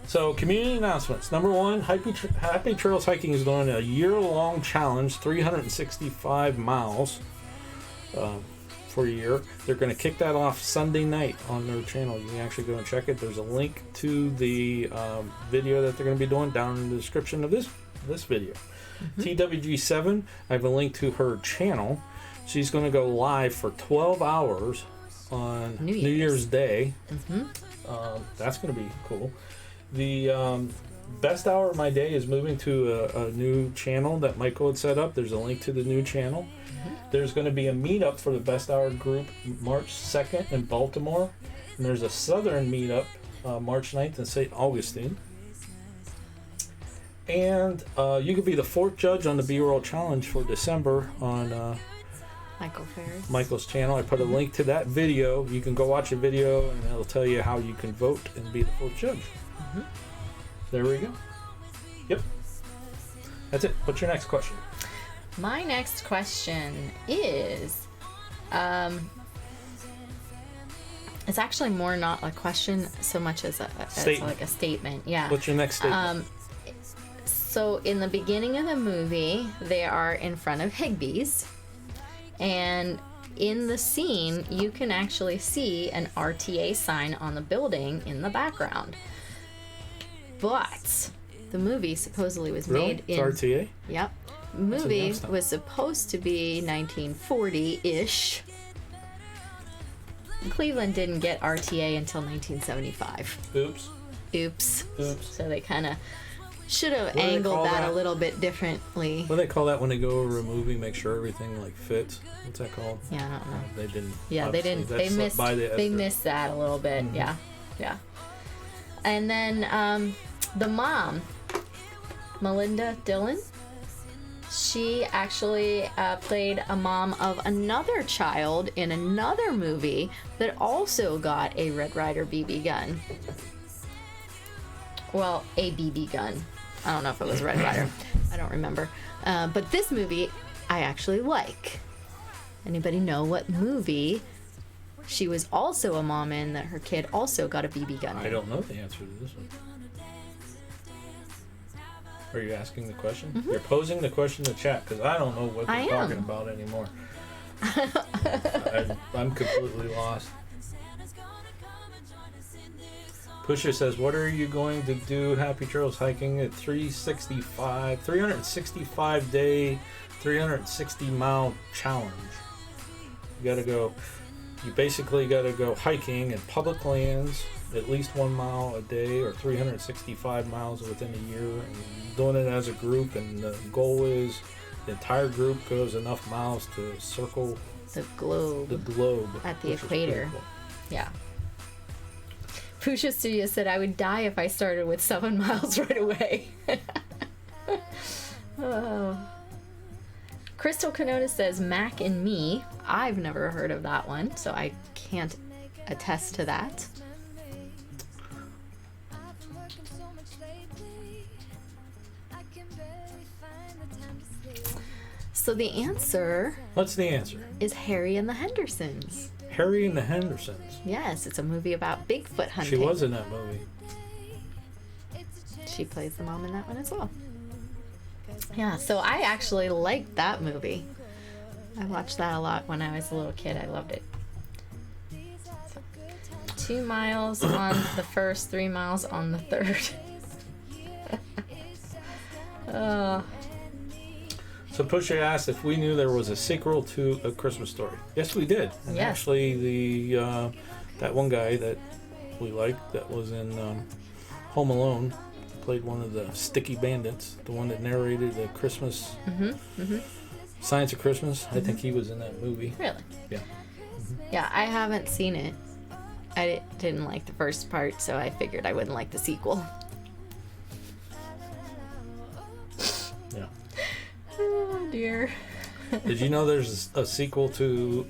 So, community announcements. Number one, Happy Trails Hiking is doing a year-long challenge, 365 miles for a year. They're going to kick that off Sunday night on their channel. You can actually go and check it. There's a link to the video that they're going to be doing down in the description of this video. TWG7, I have a link to her channel. She's going to go live for 12 hours on New Year's Day. That's going to be cool. The best hour of my day is moving to a new channel that Michael had set up. There's a link to the new channel. There's going to be a meetup for the best hour group March 2nd in Baltimore. And there's a southern meetup March 9th in St. Augustine. And you could be the fourth judge on the B-Roll Challenge for December on Michael's channel. I put a link to that video. You can go watch a video and it'll tell you how you can vote and be the fourth judge. There we go. Yep. That's it. What's your next question? My next question is, it's actually more not a question so much as like a statement. Yeah. What's your next statement? So in the beginning of the movie, they are in front of Higbee's, and in the scene, you can actually see an RTA sign on the building in the background. But the movie supposedly was made in... It's RTA? Yep. Movie was supposed to be 1940-ish. Cleveland didn't get RTA until 1975. Oops. So they kind of should have angled that a little bit differently. What do they call that when they go over a movie, make sure everything like fits? What's that called? Yeah, I don't know. They didn't. Yeah, they didn't. They missed that a little bit. Yeah. And then the mom, Melinda Dillon, she actually played a mom of another child in another movie that also got a Red Ryder BB gun. Well, a BB gun. I don't know if it was Red Ryder. I don't remember. But this movie I actually like. Anybody know what movie she was also a mom in that her kid also got a BB gun in? I don't know the answer to this one. Are you asking the question? You're posing the question in the chat because I don't know what they're talking about anymore. I'm completely lost. Pusher says, what are you going to do Happy Trails hiking at 365 day, 360 mile challenge? You basically got to go hiking in public lands at least 1 mile a day or 365 miles within a year, and doing it as a group, and the goal is the entire group goes enough miles to circle the globe at the equator. Cool. Yeah. Pusha Studio said, I would die if I started with 7 miles right away. Oh. Crystal Canota says, Mac and Me. I've never heard of that one, so I can't attest to that. So the answer... What's the answer? ...is Harry and the Hendersons. Harry and the Hendersons. Yes, it's a movie about Bigfoot hunting. She was in that movie. She plays the mom in that one as well. Yeah, so I actually liked that movie. I watched that a lot when I was a little kid. I loved it. So, 2 miles on the first, 3 miles on the third. So Pusha asked if we knew there was a sequel to A Christmas Story. Yes, we did. And Yes. actually, the that one guy that we liked that was in Home Alone played one of the sticky bandits, the one that narrated the Christmas Science of Christmas. I think he was in that movie. Really? Yeah. Yeah, I haven't seen it. I didn't like the first part, so I figured I wouldn't like the sequel. Yeah. Oh dear. Did you know there's a sequel to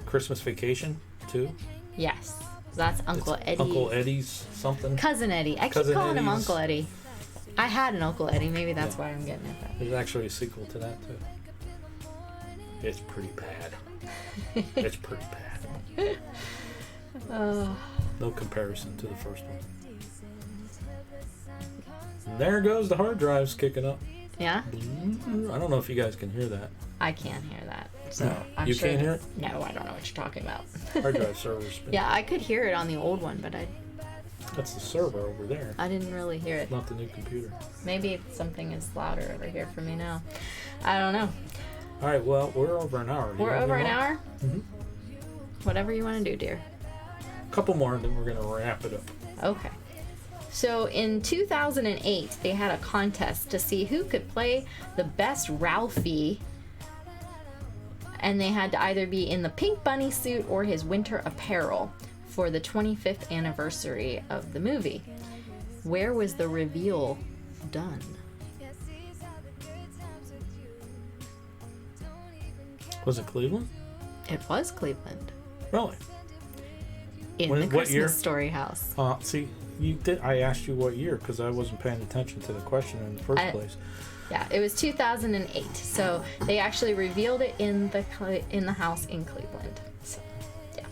Christmas Vacation too? Yes. That's Uncle It's Eddie. Uncle Eddie's something. Cousin Eddie. I keep Cousin calling him Eddie's- Uncle Eddie. I had an Uncle Eddie. Maybe that's Yeah. why I'm getting it. But There's actually a sequel to that too. It's pretty bad. It's pretty bad. No comparison to the first one. And there goes the hard drives kicking up. yeah, I don't know if you guys can hear that. I can't hear that. So I'm You sure can't hear it? No, I don't know what you're talking about. Hard drive server spin. Yeah, I could hear it on the old one, but That's the server over there, I didn't really hear it. not the new computer. Maybe something is louder over here for me now. I don't know. All right, well, we're over an hour. Do you We're have over any an more? hour. Mhm. Whatever you want to do, dear. A couple more, and then we're gonna wrap it up. Okay. So in 2008, they had a contest to see who could play the best Ralphie. And they had to either be in the pink bunny suit or his winter apparel for the 25th anniversary of the movie. Where was the reveal done? Was it Cleveland? It was Cleveland. Really? In When- the what Christmas year? Story house. See, you did. I asked you what year because I wasn't paying attention to the question in the first place. Yeah, it was 2008. So they actually revealed it in the house in Cleveland. So, yeah.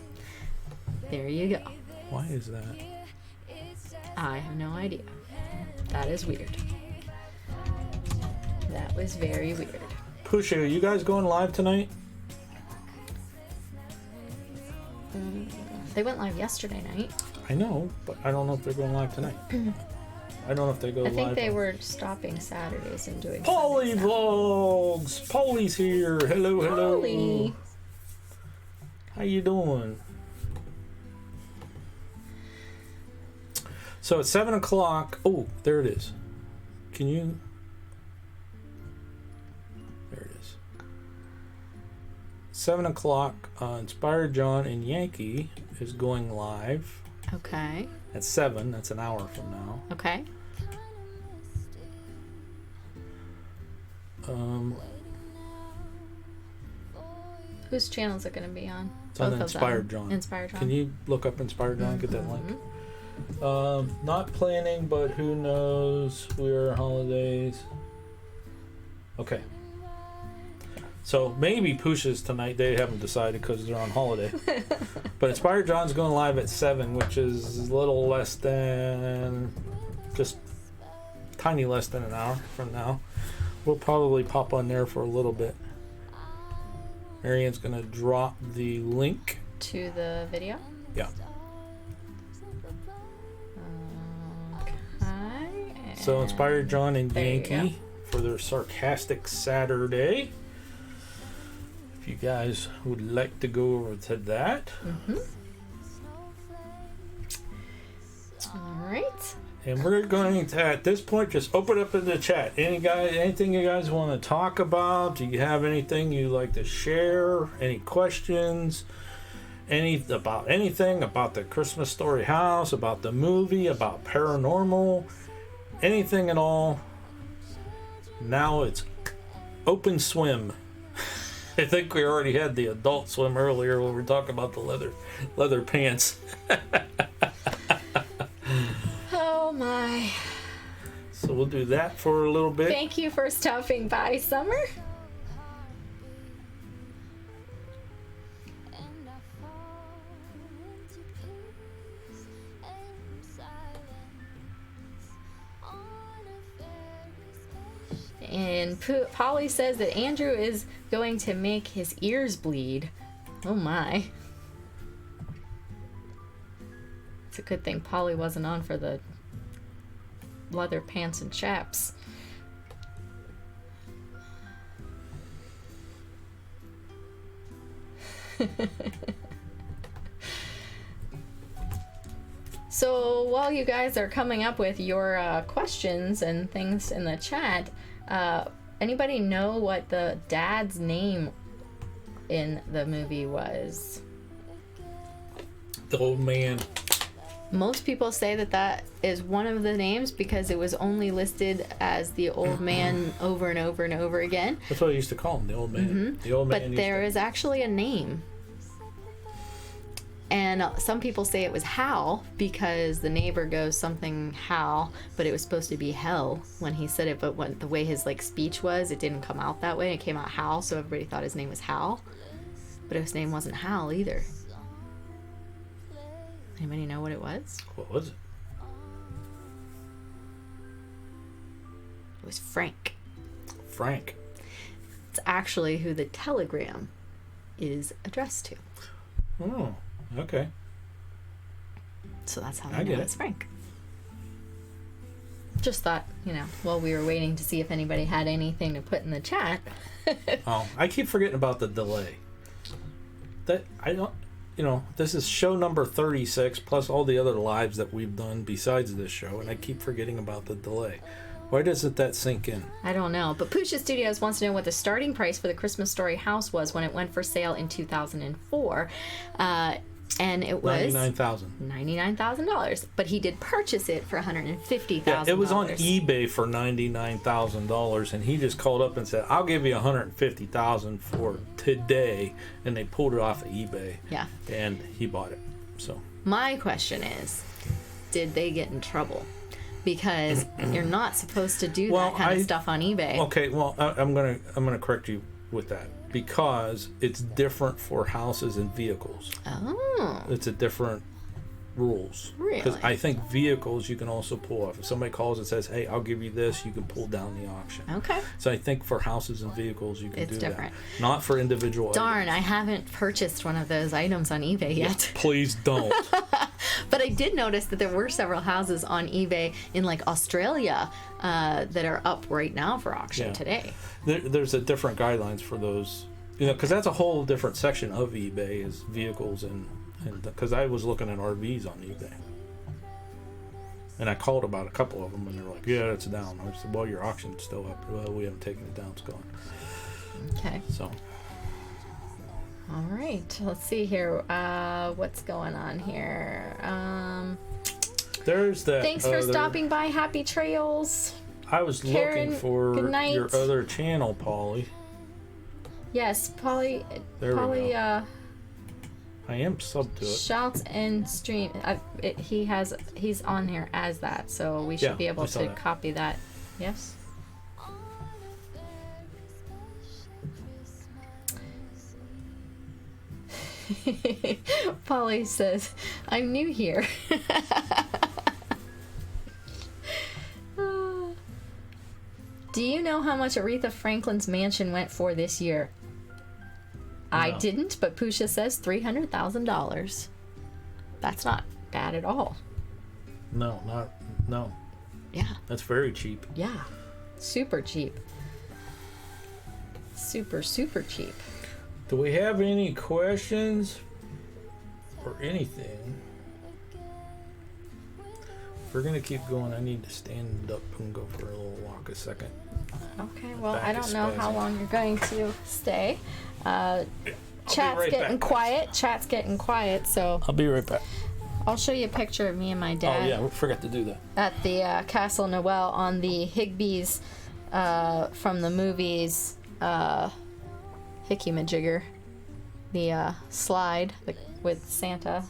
There you go. Why is that? I have no idea. That is weird. That was very weird. Pusha, are you guys going live tonight? They went live yesterday night. I know, but I don't know if they're going live tonight. I don't know if they go I live. think they were stopping Saturdays and doing Polly Sundays now. Vlogs! Polly's here. Hello, hello. Polly. How you doing? So it's 7 o'clock. Oh, there it is. Can you... There it is. 7 o'clock. Inspired John and Yankee is going live Okay. at 7. That's an hour from now. Okay. Whose channel is it going to be on? It's on Both of Inspired them. John. Inspired John. Can you look up Inspired John? Get that link. Not planning, but who knows? We're holidays. Okay. So maybe Pusha's tonight. They haven't decided because they're on holiday. But Inspired John's going live at 7, which is a little less than, just tiny less than an hour from now. We'll probably pop on there for a little bit. Marianne's going to drop the link. To the video? Yeah. Okay. So Inspired John and There you Yankee for their Sarcastic Saturday. If you guys would like to go over to that. All right. And we're going to, at this point, just open up in the chat. Anything you guys want to talk about? Do you have anything you'd like to share? Any questions? About anything? About the Christmas Story house? About the movie? About paranormal? Anything at all? Now it's open swim. I think we already had the adult swim earlier when we were talking about the leather pants. Oh my. So we'll do that for a little bit. Thank you for stopping by, Summer. And Polly says that Andrew is going to make his ears bleed. Oh my. It's a good thing Polly wasn't on for the leather pants and chaps. So while you guys are coming up with your questions and things in the chat, anybody know what the dad's name in the movie was? The old man. Most people say that that is one of the names because it was only listed as the old man over and over and over again. That's what I used to call him, the old man. Mm-hmm. The old man. But there is actually a name. And some people say it was Hal because the neighbor goes something Hal, but it was supposed to be Hell when he said it. But when the way his speech was, it didn't come out that way. It came out Hal, so everybody thought his name was Hal. But his name wasn't Hal either. Anybody know what it was? What was it? It was Frank. Frank. It's actually who the telegram is addressed to. Oh, okay. So that's how I know it's Frank. Just thought, while we were waiting to see if anybody had anything to put in the chat. Oh, I keep forgetting about the delay. This is show number 36 plus all the other lives that we've done besides this show, and I keep forgetting about the delay. Why doesn't that sink in? I don't know, but Pusha Studios wants to know what the starting price for the Christmas Story house was when it went for sale in 2004. And it was $99,000. But he did purchase it for $150,000. Yeah, it was on eBay for $99,000, and he just called up and said, "I'll give you $150,000 for today," and they pulled it off of eBay. Yeah. And he bought it. So my question is, did they get in trouble? Because you're not supposed to do that kind of stuff on eBay. Okay, well, I'm gonna correct you with that. Because it's different for houses and vehicles. Oh. It's a different rules. Really? Because I think vehicles you can also pull off. If somebody calls and says, "Hey, I'll give you this," you can pull down the auction. Okay. So I think for houses and vehicles you can do different. that. Not for individual Darn, items. I haven't purchased one of those items on eBay yet. Please don't. But I did notice that there were several houses on eBay in Australia that are up right now for auction today. There's a different guidelines for those, because that's a whole different section of eBay is vehicles and because I was looking at RVs on eBay. And I called about a couple of them and they're like, "Yeah, it's down." I said, "Well, your auction's still up." "Well, we haven't taken it down, it's gone." Okay. So. All right, let's see here. What's going on here? There's that. Thanks for stopping by. Happy trails. I was Karen, looking for good night. your other channel, Polly. Yes, Polly. There we Polly. go. I am subbed to it. Shouts and stream. He's on here as that, so we should be able to copy that. Yes. Polly says, "I'm new here." Do you know how much Aretha Franklin's mansion went for this year? No. I didn't, but Pusha says $300,000. That's not bad at all. No. Yeah. That's very cheap. Yeah. Super cheap. Super, super cheap. Do we have any questions or anything? If we're gonna keep going, I need to stand up and go for a little walk a second. Okay, well, I don't know how long you're going to stay. Chat's getting quiet. Chat's getting quiet, so I'll be right back. I'll show you a picture of me and my dad. Oh yeah, we forgot to do that. At the Castle Noel on the Higbees from the movies Hickey-Majigger, the slide with Santa.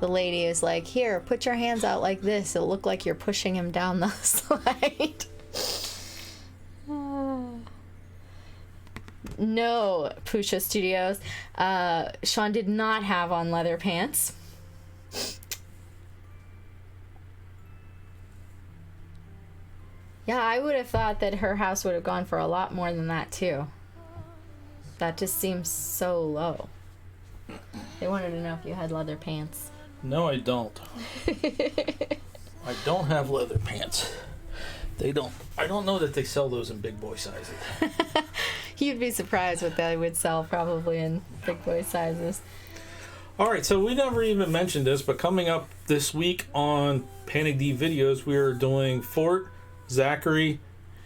The lady is like, "Here, put your hands out like this. It'll look like you're pushing him down the slide." No, Pusha Studios. Sean did not have on leather pants. Yeah, I would have thought that her house would have gone for a lot more than that, too. That just seems so low. They wanted to know if you had leather pants. No, I don't. I don't have leather pants. They don't. I don't know that they sell those in big boy sizes. You'd be surprised what they would sell probably in big boy sizes. All right, so we never even mentioned this, but coming up this week on Panic D Videos, we are doing Fort Zachary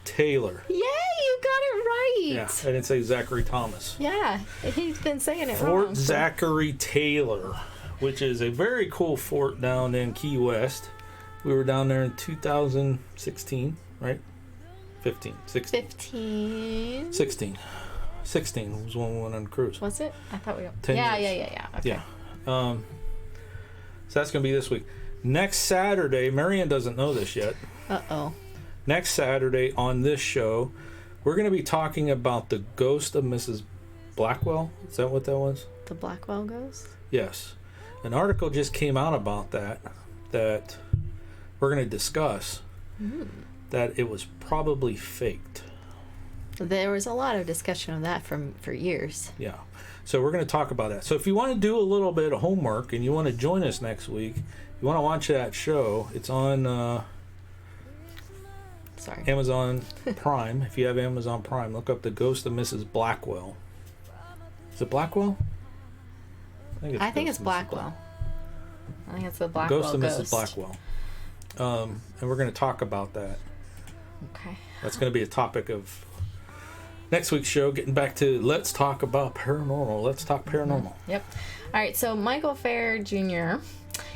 Taylor. Yay, you got it right. Yeah, I didn't say Zachary Thomas. Yeah, he's been saying it wrong. Fort Zachary Taylor, which is a very cool fort down in Key West. We were down there in 2016, right? 15, 16. 15. 16. 16 was when we went on a cruise. Was it? I thought we were. 10 yeah, years. yeah. Okay. Yeah. So that's going to be this week. Next Saturday, Marianne doesn't know this yet. Uh-oh. Next Saturday on this show, we're going to be talking about the ghost of Mrs. Blackwell. Is that what that was? The Blackwell ghost? Yes. An article just came out about that we're going to discuss. That it was probably faked. There was a lot of discussion of that for years. Yeah. So we're going to talk about that. So if you want to do a little bit of homework and you want to join us next week, you want to watch that show, it's on Amazon Prime. If you have Amazon Prime, look up The Ghost of Mrs. Blackwell. Is it Blackwell? I think it's Blackwell. I think it's the Blackwell Ghost of Mrs. Blackwell. And we're going to talk about that. Okay. That's going to be a topic of next week's show, getting back to let's talk about paranormal. Let's talk paranormal. Yep. All right, so Michael Fair Jr.,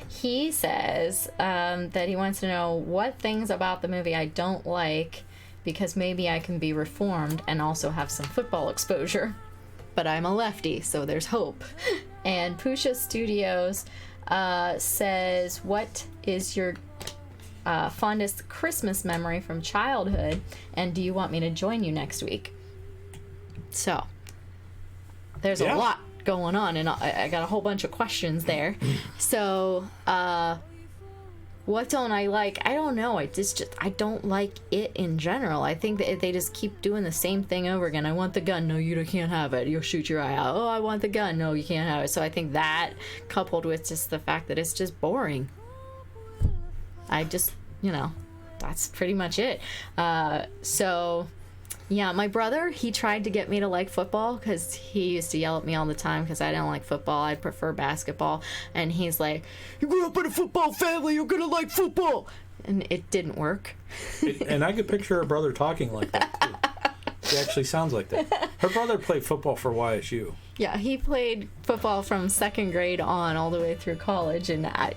he says that he wants to know what things about the movie I don't like because maybe I can be reformed and also have some football exposure. But I'm a lefty, so there's hope. And Pusha Studios says, what is your fondest Christmas memory from childhood, and do you want me to join you next week? So there's a lot going on, and I got a whole bunch of questions there. So what don't I like? I don't know. I don't like it in general. I think that they just keep doing the same thing over again. I want the gun. No, you can't have it. You'll shoot your eye out. Oh, I want the gun. No, you can't have it. So I think that, coupled with just the fact that it's just boring, I just, that's pretty much it. So, yeah, my brother, he tried to get me to like football because he used to yell at me all the time because I didn't like football. I'd prefer basketball. And he's like, you grew up in a football family, you're going to like football. And it didn't work. And I could picture her brother talking like that, too. He actually sounds like that. Her brother played football for YSU. Yeah, he played football from second grade on all the way through college. And it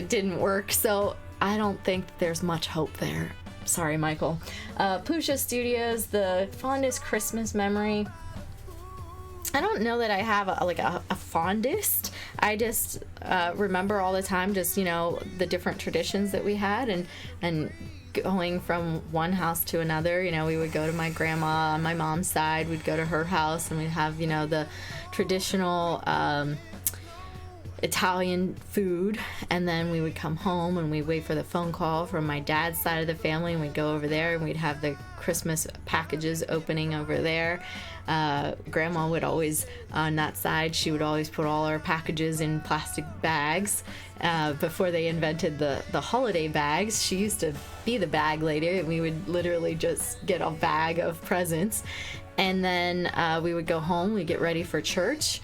didn't work. So I don't think there's much hope there. Sorry, Michael. Pusha Studios, the fondest Christmas memory. I don't know that I have a fondest. I just remember all the time just, the different traditions that we had and going from one house to another. We would go to my grandma on my mom's side. We'd go to her house and we'd have, the traditional Italian food, and then we would come home and we'd wait for the phone call from my dad's side of the family, and we'd go over there and we'd have the Christmas packages opening over there. Grandma would always, on that side, she would always put all our packages in plastic bags. Before they invented the holiday bags, she used to be the bag lady, and we would literally just get a bag of presents. And then we would go home, we'd get ready for church.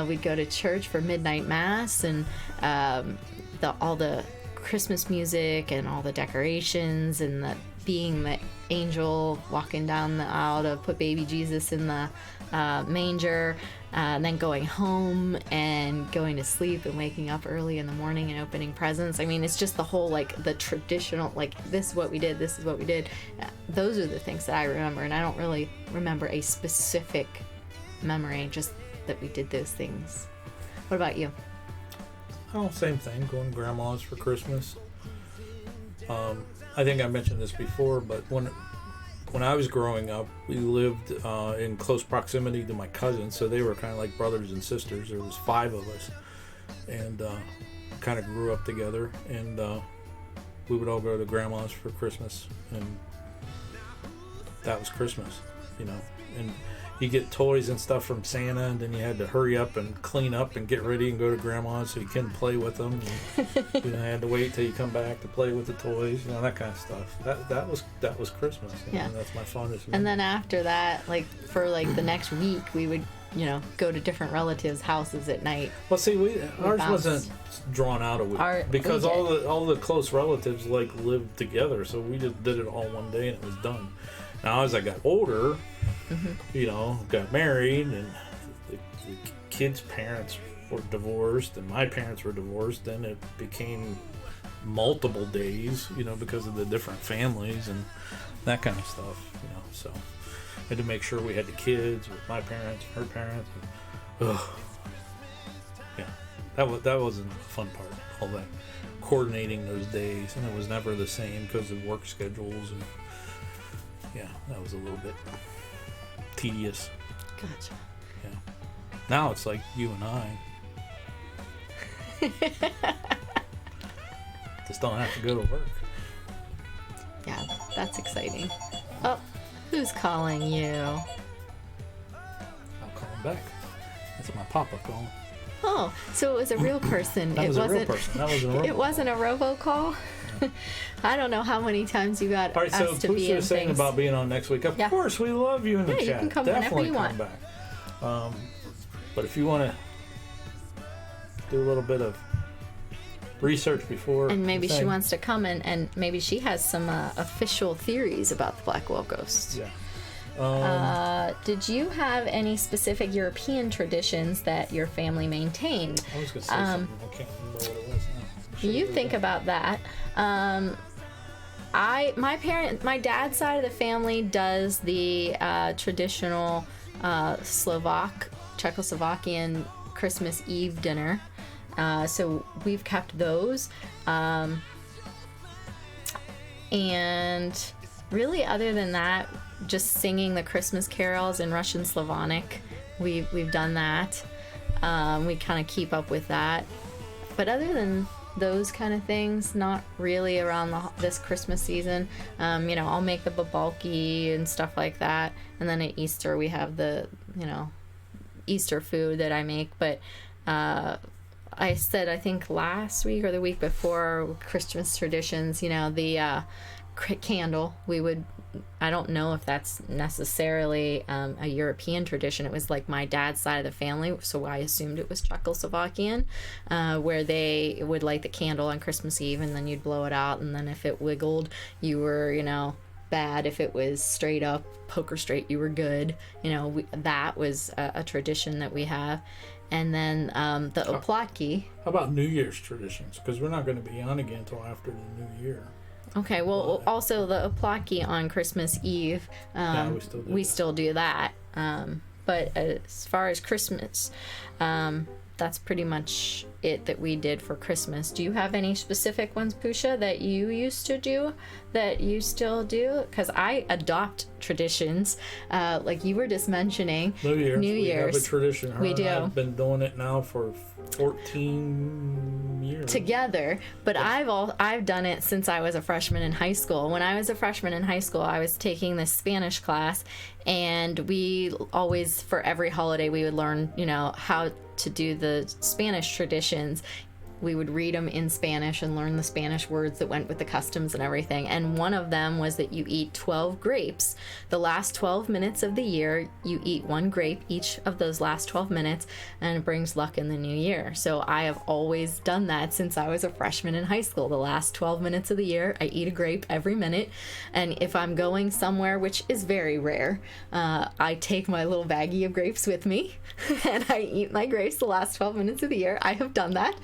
We'd go to church for midnight mass, and all the Christmas music and all the decorations and being the angel walking down the aisle to put baby Jesus in the manger, and then going home and going to sleep and waking up early in the morning and opening presents. I mean, it's just the whole, the traditional, this is what we did, this is what we did. Those are the things that I remember, and I don't really remember a specific memory, just that we did those things. What about you? Oh, same thing. Going to grandma's for Christmas. I think I mentioned this before, but when I was growing up, we lived in close proximity to my cousins, so they were kind of like brothers and sisters. There was 5 of us, and kind of grew up together. And we would all go to grandma's for Christmas, and that was Christmas, you know. And you get toys and stuff from Santa, and then you had to hurry up and clean up and get ready and go to grandma's so you couldn't play with them. And, you know, had to wait till you come back to play with the toys, you know, that kind of stuff. That was Christmas. You know, that's my fondest memory. And then after that, like for like the next week, we would, you know, go to different relatives' houses at night. Well, see, ours wasn't drawn out a week because all the close relatives like lived together, so we just did it all one day and it was done. Now, as I got older, you know, got married, and the kids' parents were divorced, and my parents were divorced, then it became multiple days, you know, because of the different families and that kind of stuff, you know. So I had to make sure we had the kids with my parents, her parents. And, yeah, that wasn't the fun part. All that coordinating those days, and it was never the same because of work schedules, and yeah, that was a little bit tedious. Gotcha. Yeah. Now it's like you and I just don't have to go to work. Yeah, that's exciting. Oh, who's calling you? I'll call him back. That's my papa calling. Oh, so it was a real person. That was a real person. That wasn't a robocall. It wasn't a robocall? Yeah. I don't know how many times you got asked to be in things. All right, so Pusha was saying about being on next week. Of course, we love you in the chat. You can come Definitely whenever you come want. Back. But if you want to do a little bit of research before, and maybe she wants to come and maybe she has some official theories about the Black Well Ghost. Yeah. Did you have any specific European traditions that your family maintained? I was going to say something. I can't remember what it was now. You think about that. My dad's side of the family does the traditional Czechoslovakian Christmas Eve dinner. So we've kept those. And really, other than that, just singing the Christmas carols in Russian Slavonic. We've done that. We kind of keep up with that. But other than those kind of things, not really around this Christmas season. You know, I'll make the babalki and stuff like that. And then at Easter, we have the, you know, Easter food that I make. But I said, I think last week or the week before, Christmas traditions, you know, the candle, we would, I don't know if that's necessarily a European tradition. It was like my dad's side of the family, so I assumed it was Czechoslovakian, where they would light the candle on Christmas Eve and then you'd blow it out, and then if it wiggled, you were, you know, bad. If it was straight up, poker straight, you were good. You know, that was a tradition that we have. And then the oplaki. How about New Year's traditions? Because we're not going to be on again until after the New Year. Okay, well, also the oplaki on Christmas Eve, yeah, we still do that. But as far as Christmas, that's pretty much it that we did for Christmas. Do you have any specific ones, Pusha, that you used to do that you still do? Because I adopt traditions, like you were just mentioning. New Year's. We have a tradition. We do. I've been doing it now for 14 years. Together, but I've done it since I was a freshman in high school. When I was a freshman in high school, I was taking this Spanish class, and we always, for every holiday, we would learn, you know, how to do the Spanish traditions. We would read them in Spanish and learn the Spanish words that went with the customs and everything. And one of them was that you eat 12 grapes. The last 12 minutes of the year, you eat one grape each of those last 12 minutes, and it brings luck in the new year. So I have always done that since I was a freshman in high school. The last 12 minutes of the year, I eat a grape every minute. And if I'm going somewhere, which is very rare, I take my little baggie of grapes with me and I eat my grapes the last 12 minutes of the year. I have done that.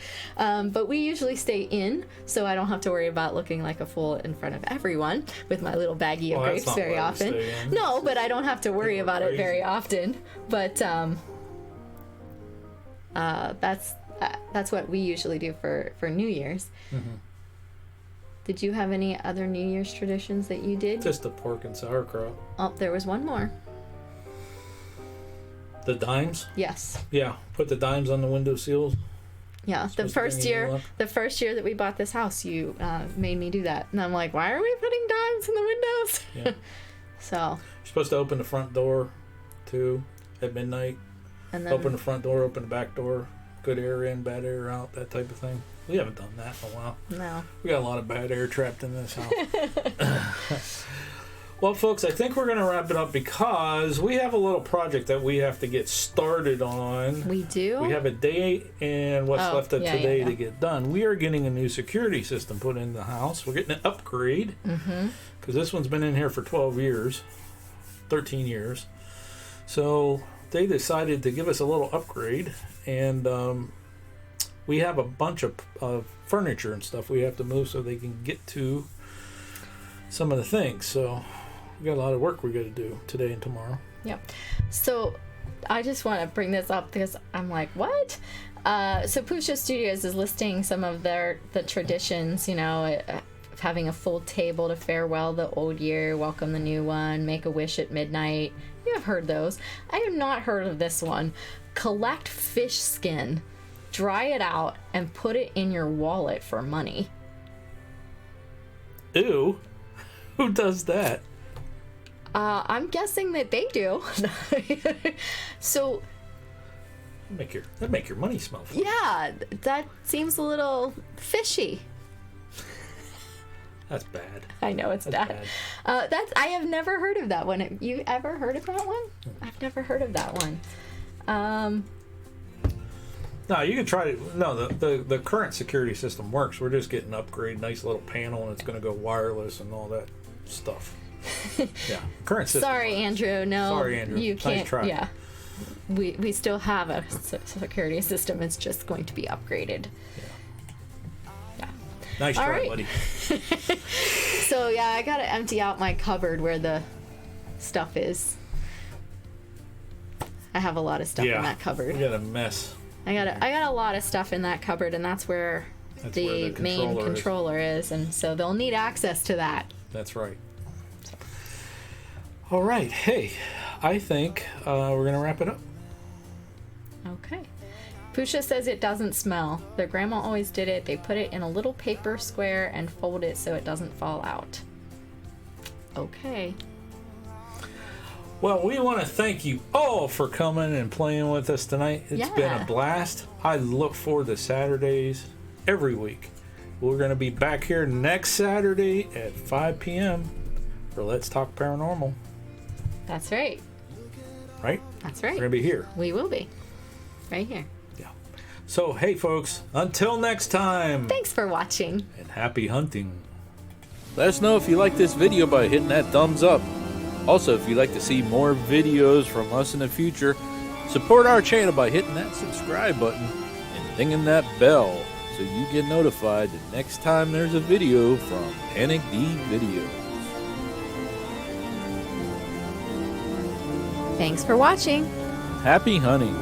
But we usually stay in, so I don't have to worry about looking like a fool in front of everyone with my little baggie of grapes very often. No, but I don't have to worry about it very often. But that's what we usually do for New Year's. Mm-hmm. Did you have any other New Year's traditions that you did? Just the pork and sauerkraut. Oh, there was one more. The dimes? Yes. Yeah, put the dimes on the window seals. Yeah, the Supposed to bring you luck. first year that we bought this house, you made me do that, and I'm like, why are we putting dimes in the windows? Yeah. So. You're supposed to open the front door, too, at midnight. And then, Open the front door, open the back door. Good air in, bad air out, that type of thing. We haven't done that in a while. No. We got a lot of bad air trapped in this house. Well, folks, I think we're going to wrap it up because we have a little project that we have to get started on. We do? We have a day and what's left of today to get done. We are getting a new security system put in the house. We're getting an upgrade because this one's been in here for 12 years, 13 years. So they decided to give us a little upgrade, and we have a bunch of furniture and stuff we have to move so they can get to some of the things. So we got a lot of work we got to do today and tomorrow. Yep. So I just want to bring this up because I'm like, what? So Pusha Studios is listing some of the traditions, you know, having a full table to farewell the old year, welcome the new one, make a wish at midnight. You have heard those. I have not heard of this one. Collect fish skin, dry it out, and put it in your wallet for money. Ew. Who does that? I'm guessing that they do. So That'd make your money smell funny. yeah, that seems a little fishy. That's bad. I know it's bad. I have never heard of that one. Have you ever heard of that one? I've never heard of that one. No, you can try it. No, the current security system works. We're just getting an upgrade, nice little panel, and it's going to go wireless and all that stuff. Yeah, current system. Sorry, works. Andrew. No, Sorry, Andrew. You Nice can't. try. Yeah, we still have a security system. It's just going to be upgraded. Yeah. Nice All try, right. buddy. So yeah, I gotta empty out my cupboard where the stuff is. I have a lot of stuff in that cupboard. We got a mess. I got a lot of stuff in that cupboard, and that's where the main controller is, and so they'll need access to that. That's right. All right. Hey, I think we're going to wrap it up. Okay. Pusha says it doesn't smell. Their grandma always did it. They put it in a little paper square and fold it so it doesn't fall out. Okay. Well, we want to thank you all for coming and playing with us tonight. It's been a blast. I look forward to Saturdays every week. We're going to be back here next Saturday at 5 p.m. for Let's Talk Paranormal. That's right. Right? That's right. We're going to be here. We will be. Right here. Yeah. So, hey, folks, until next time. Thanks for watching. And happy hunting. Let us know if you like this video by hitting that thumbs up. Also, if you'd like to see more videos from us in the future, support our channel by hitting that subscribe button and dinging that bell so you get notified the next time there's a video from Panic D Videos. Thanks for watching. Happy hunting.